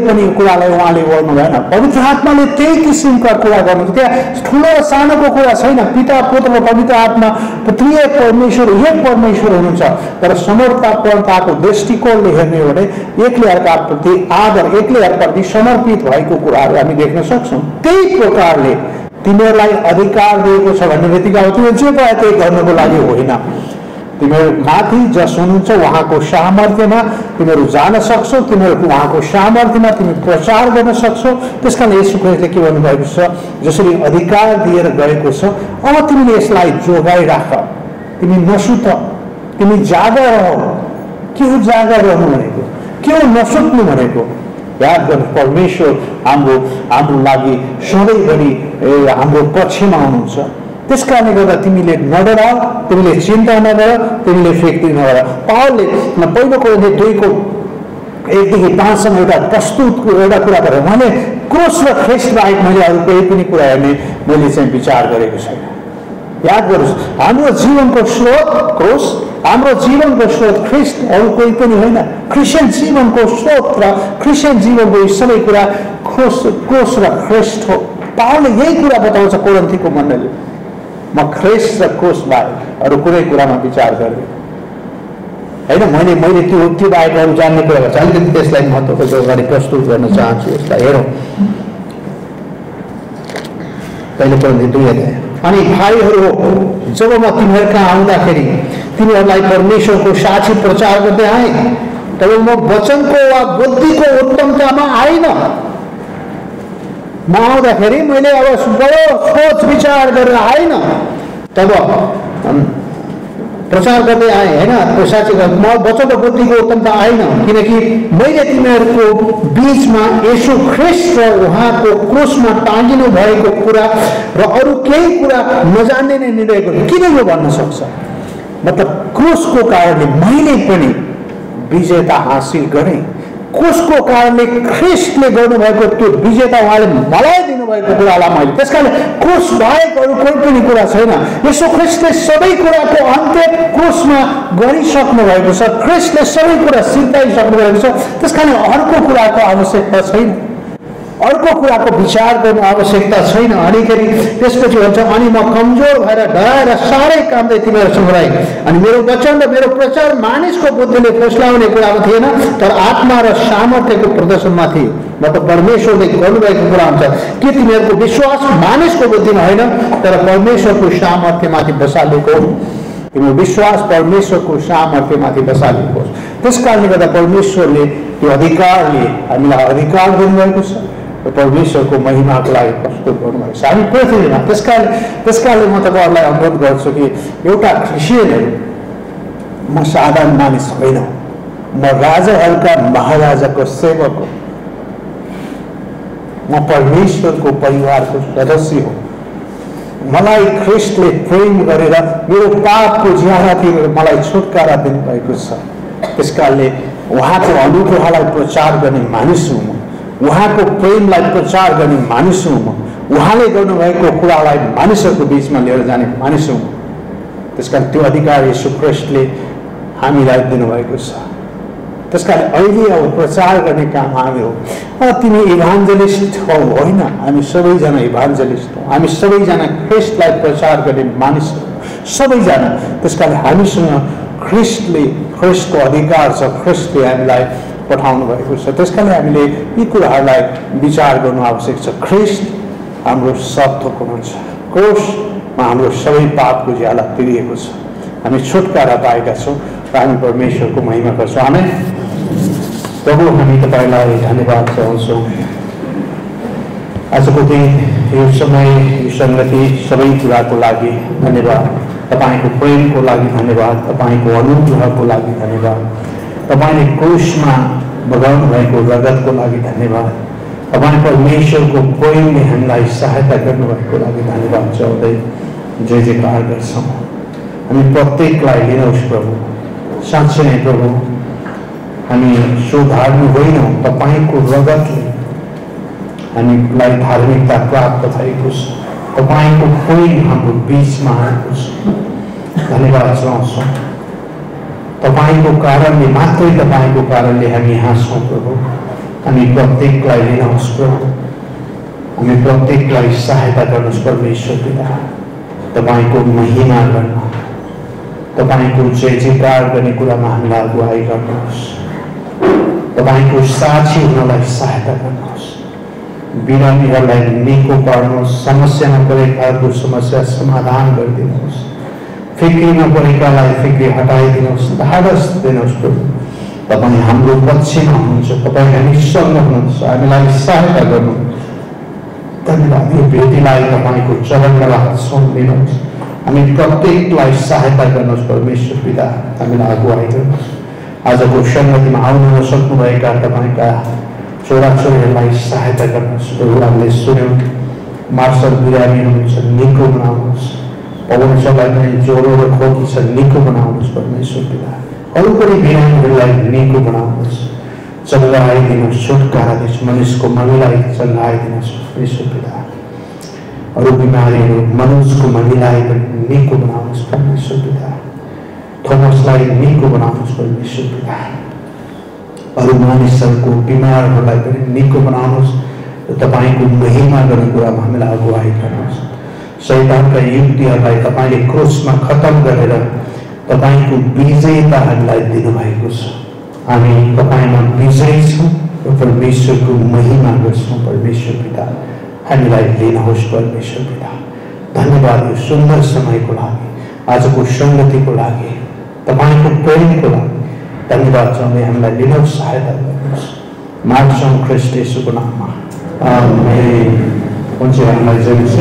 पनि कुरालाई उहाँले गर्नु भएन। पवित्र आत्माले त्यही किसिमका कुरा गर्नु। त्यहाँ ठुलो र सानोको कुरा छैन। पिता, पुत्र र पवित्र आत्मा त्रिएक परमेश्वर, एक परमेश्वर हुनुहुन्छ। तर समर्पणताको दृष्टिकोणले हेर्ने हो भने एकले अर्काप्रति आदर, एकले अर्काप्रति समर्पित भएको कुराहरू हामी देख्न सक्छौँ। त्यही प्रकारले तिमीहरूलाई अधिकार दिएको छ भन्ने बित्तिकै अब तिमीहरू जे पाए त्यही गर्नुको लागि होइन। तिमीहरू माथि जस हुनुहुन्छ उहाँको सामर्थ्यमा तिमीहरू जान सक्छौ। तिमीहरू उहाँको सामर्थ्यमा तिमी प्रचार गर्न सक्छौ। त्यसकारण येशू ख्रिस्टले के भन्नुभएको छ? जसरी अधिकार दिएर गएको छ, अब तिमीले यसलाई जोगाइराख। तिमी नसुत, तिमी जागा रह। के हो जागा रहनु भनेको? के हो नसुत्नु भनेको? याद गर्नु, परमेश्वर हाम्रो लागि सधैँभरि हाम्रो पक्षमा हुनुहुन्छ। त्यसकारणले गर्दा तिमीले नडराऊ, तिमीले चिन्ता नगर, तिमीले फिक्री नगर। पावलले पहिलो कोरिन्थी 2:1-5 एउटा प्रस्तुतको एउटा कुरा गरेर उहाँले क्रुस र ख्रिस्ट बाहेक मैले अरू केही पनि कुरा हेर्ने मैले चाहिँ विचार गरेको छैन। याद गर्नुहोस्, हाम्रो जीवनको स्रोत क्रुस, हाम्रो जीवनको स्रोत ख्रिस्ट, अरू कोही पनि होइन। क्रिस्चियन जीवनको स्रोत र क्रिस्चियन जीवनको सबै कुरा क्रुस र ख्रिस्ट हो। पावलले यही कुरा बताउँछ कोरिन्थीको मण्डली, म ख्रिस्ट र क्रुस बाहेक अरू कुनै कुरामा विचार गर्दिनँ। होइन, मैले त्यो बाहेक अरू जान्ने कुरा गर्छ। अलिकति त्यसलाई महत्त्वको गरी प्रस्तुत गर्न चाहन्छु। यसलाई हेरौँ, पहिलो कोरिन्थी 2 अध्याय। अनि भाइहरू हो, जब म तिमीहरू कहाँ आउँदाखेरि तिमीहरूलाई परमेश्वरको साक्षी प्रचार गर्दै आएँ, तब म वचनको वा बुद्धिको उत्तमतामा आइन। म आउँदाखेरि मैले अब बडो सोच विचार गरेर आइन। तब प्रचार गर्दै आएँ होइन। साँच्चै म वचन र बुद्धिको उत्तम त आइन, किनकि मैले तिमीहरूको बिचमा येशू ख्रीष्ट र उहाँको क्रुसमा टाँगिनु भएको कुरा र अरू केही कुरा नजान्ने नै निर्णय गर्नु। किन यो भन्न सक्छ? मतलब क्रुसको कारणले मैले पनि विजेता हासिल गरेँ। क्रुसको कारणले ख्रीष्टले गर्नुभएको त्यो विजेता उहाँले मलाई दिनुभएको कुरालाई मैले, त्यस कारण क्रुस बाहेक अरू कुनै पनि कुरा छैन। यसो ख्रीष्टले सबै कुराको अन्त्य क्रुसमा गरिसक्नु भएको छ। ख्रीष्टले सबै कुरा सिद्धाइसक्नु भएको छ। त्यस कारण अर्को कुराको आवश्यकता छैन, अर्को कुराको विचार गर्नु आवश्यकता छैन। अनिखेरि त्यसपछि भन्छ अनि म कमजोर भएर डराएर साह्रै कामदै तिमीहरूसँग रहेँ। अनि मेरो वचन र मेरो प्रचार मानिसको बुद्धिले फुस्लाउने कुरामा थिएन, तर आत्मा र सामर्थ्यको प्रदर्शनमा थियो। मतलब परमेश्वरले गर्नुभएको कुरा हुन्छ कि तिमीहरूको विश्वास मानिसको बुद्धिमा होइन, तर परमेश्वरको सामर्थ्यमाथि बसालेको। तिम्रो विश्वास परमेश्वरको सामर्थ्यमाथि बसालेको होस्। त्यस कारणले गर्दा परमेश्वरले त्यो अधिकारले हामीलाई अधिकार दिनुभएको छ र परमेश्वरको महिमाको लागि प्रस्तुत गर्नुभएको छ हामी पृथ्वीमा। त्यस कारणले म तपाईँहरूलाई अनुरोध गर्छु कि एउटा क्रिस्चियनहरू, म साधारण मानिस होइन, म राजाहरूका महाराजाको सेवक हो, म परमेश्वरको परिवारको सदस्य हो। मलाई ख्रीष्टले प्रेम गरेर मेरो पापको ज्यालादेखि मलाई छुटकारा दिनुभएको छ। त्यस कारणले उहाँको अनुग्रहलाई प्रचार गर्ने मानिस हुँ म, उहाँको प्रेमलाई प्रचार गर्ने मानिस हुँ म, उहाँले गर्नुभएको कुरालाई मानिसहरूको बिचमा लिएर जाने मानिस हुँ। त्यस कारण त्यो अधिकार येशू ख्रीष्टले हामीलाई दिनुभएको छ। त्यस कारण अहिले अब प्रचार गर्ने काम हामी हो। तिमी इभान्जलिस्ट हौ होइन, हामी सबैजना इभान्जलिस्ट हौ। हामी सबैजना ख्रीष्टलाई प्रचार गर्ने मानिस हौ, सबैजना। त्यस कारण हामीसँग ख्रीष्टको अधिकार छ, ख्रीष्टले हामीलाई पठाउनु भएको छ। त्यस कारण हामीले यी कुराहरूलाई विचार गर्नु आवश्यक छ। ख्रीष्ट हाम्रो सत्य हुनुहुन्छ, क्रुसमा हाम्रो सबै पापको ज्याला तिरिएको छ, हामी छुटकारा पाएका छौँ र हामी परमेश्वरको महिमा गर्छौँ। आमेन। प्रभु हामी तपाईँलाई धन्यवाद चाहन्छौँ आजको दिन, यो समय, यो सङ्गति, सबै कुराको लागि धन्यवाद। तपाईँको प्रेमको लागि धन्यवाद, तपाईँको अनुग्रहको लागि धन्यवाद, तपाईँले क्रुसमा बगाउनु भएको रगतको लागि धन्यवाद, तपाईँ परमेश्वरको प्रेमले हामीलाई सहायता गर्नुभएको लागि धन्यवाद चाहँदै जय जयकार गर्छौँ। हामी प्रत्येकलाई लिनुहोस् प्रभु। साँच्चै नै प्रभु, हामी सुधार्नु होइनौँ, तपाईँको रगतले हामीलाई धार्मिकता प्राप्त भएको छ, तपाईँको प्रेम हाम्रो बिचमा आएको छ। धन्यवाद चाहन्छौँ। तपाईँको कारणले मात्रै, तपाईँको कारणले हामी यहाँ छौँ प्रभु। हामी प्रत्येकलाई लिनुहोस् प्रभु, हामी प्रत्येकलाई सहायता गर्नुहोस् परमेश्वर पिता। तपाईँको महिमा गर्न, तपाईँको जय जयकार गर्ने कुरामा हामीलाई अगुवाई गर्नुहोस्। तपाईँको साक्षी हुनलाई सहायता गर्नुहोस्। बिरामीहरूलाई निको पार्नुहोस्, समस्यामा परेकाहरूको समस्या समाधान गरिदिनुहोस्, फिक्रीमा परेकालाई फिक्री हटाइदिनुहोस्, धाडस दिनुहोस् प्रभु। तपाईँ हाम्रो पक्षमा हुनुहुन्छ, तपाईँ हामीसँग हुनुहुन्छ, हामीलाई सहायता गर्नुहुन्छ। धन्यवाद। यो भेटीलाई तपाईँको चरणमा राख्छौँ, लिनुहोस्। हामी प्रत्येकलाई सहायता गर्नुहोस् परमेश्वर पिता, हामीलाई अगुवाई गर्नुहोस्। आजको सङ्गतिमा आउन नसक्नुभएका तपाईँका छोराछोरीहरूलाई सहायता गर्नुहोस् प्रभु। हामीले सुन्यौँ मार्सल बिरामी हुनुहुन्छ, निको बनाउनुहोस्। पवन सभालाई पनि ज्वरो र खोकी छ, निको बनाउनुहोस् परमेश्वर पिता। अरू पनि बिरामीहरूलाई निको बनाउनुहोस्, चङ्गाइदिनुहोस्, छुटकारा दिनुहोस्, मनुष्यको मनलाई चङ्गाइदिनुहोस् परमेश्वर पिता। अरू बिमारीहरू मनुष्यको मनलाई पनि निको बनाउनुहोस् परमेश्वर पिता। थोमसलाई निको बनाउनुहोस् परमेश्वर पिता। अरू मानिसहरूको बिमारहरूलाई पनि निको बनाउनुहोस् र तपाईँको महिमा गर्ने कुरामा हामीलाई अगुवाई गर्नुहोस्। शैतानका युक्तिहरूलाई तपाईँले क्रुसमा खतम गरेर तपाईँको विजयता हामीलाई दिनुभएको छ। हामी तपाईँमा विजयी छौँ र परमेश्वरको महिमा गर्छौँ परमेश्वर पिता। हामीलाई लिनुहोस् परमेश्वर पिता। धन्यवाद यो सुन्दर समयको लागि, आजको सङ्गतिको लागि, तपाईँको प्रेमको लागि धन्यवाद चाहँदै हामीलाई लिनुहोस्, सहायता गर्नुहोस्। माग्छौँ ख्रीष्ट येशूको नाममा, आमेन। हुन्छ, हामीलाई जय होस्।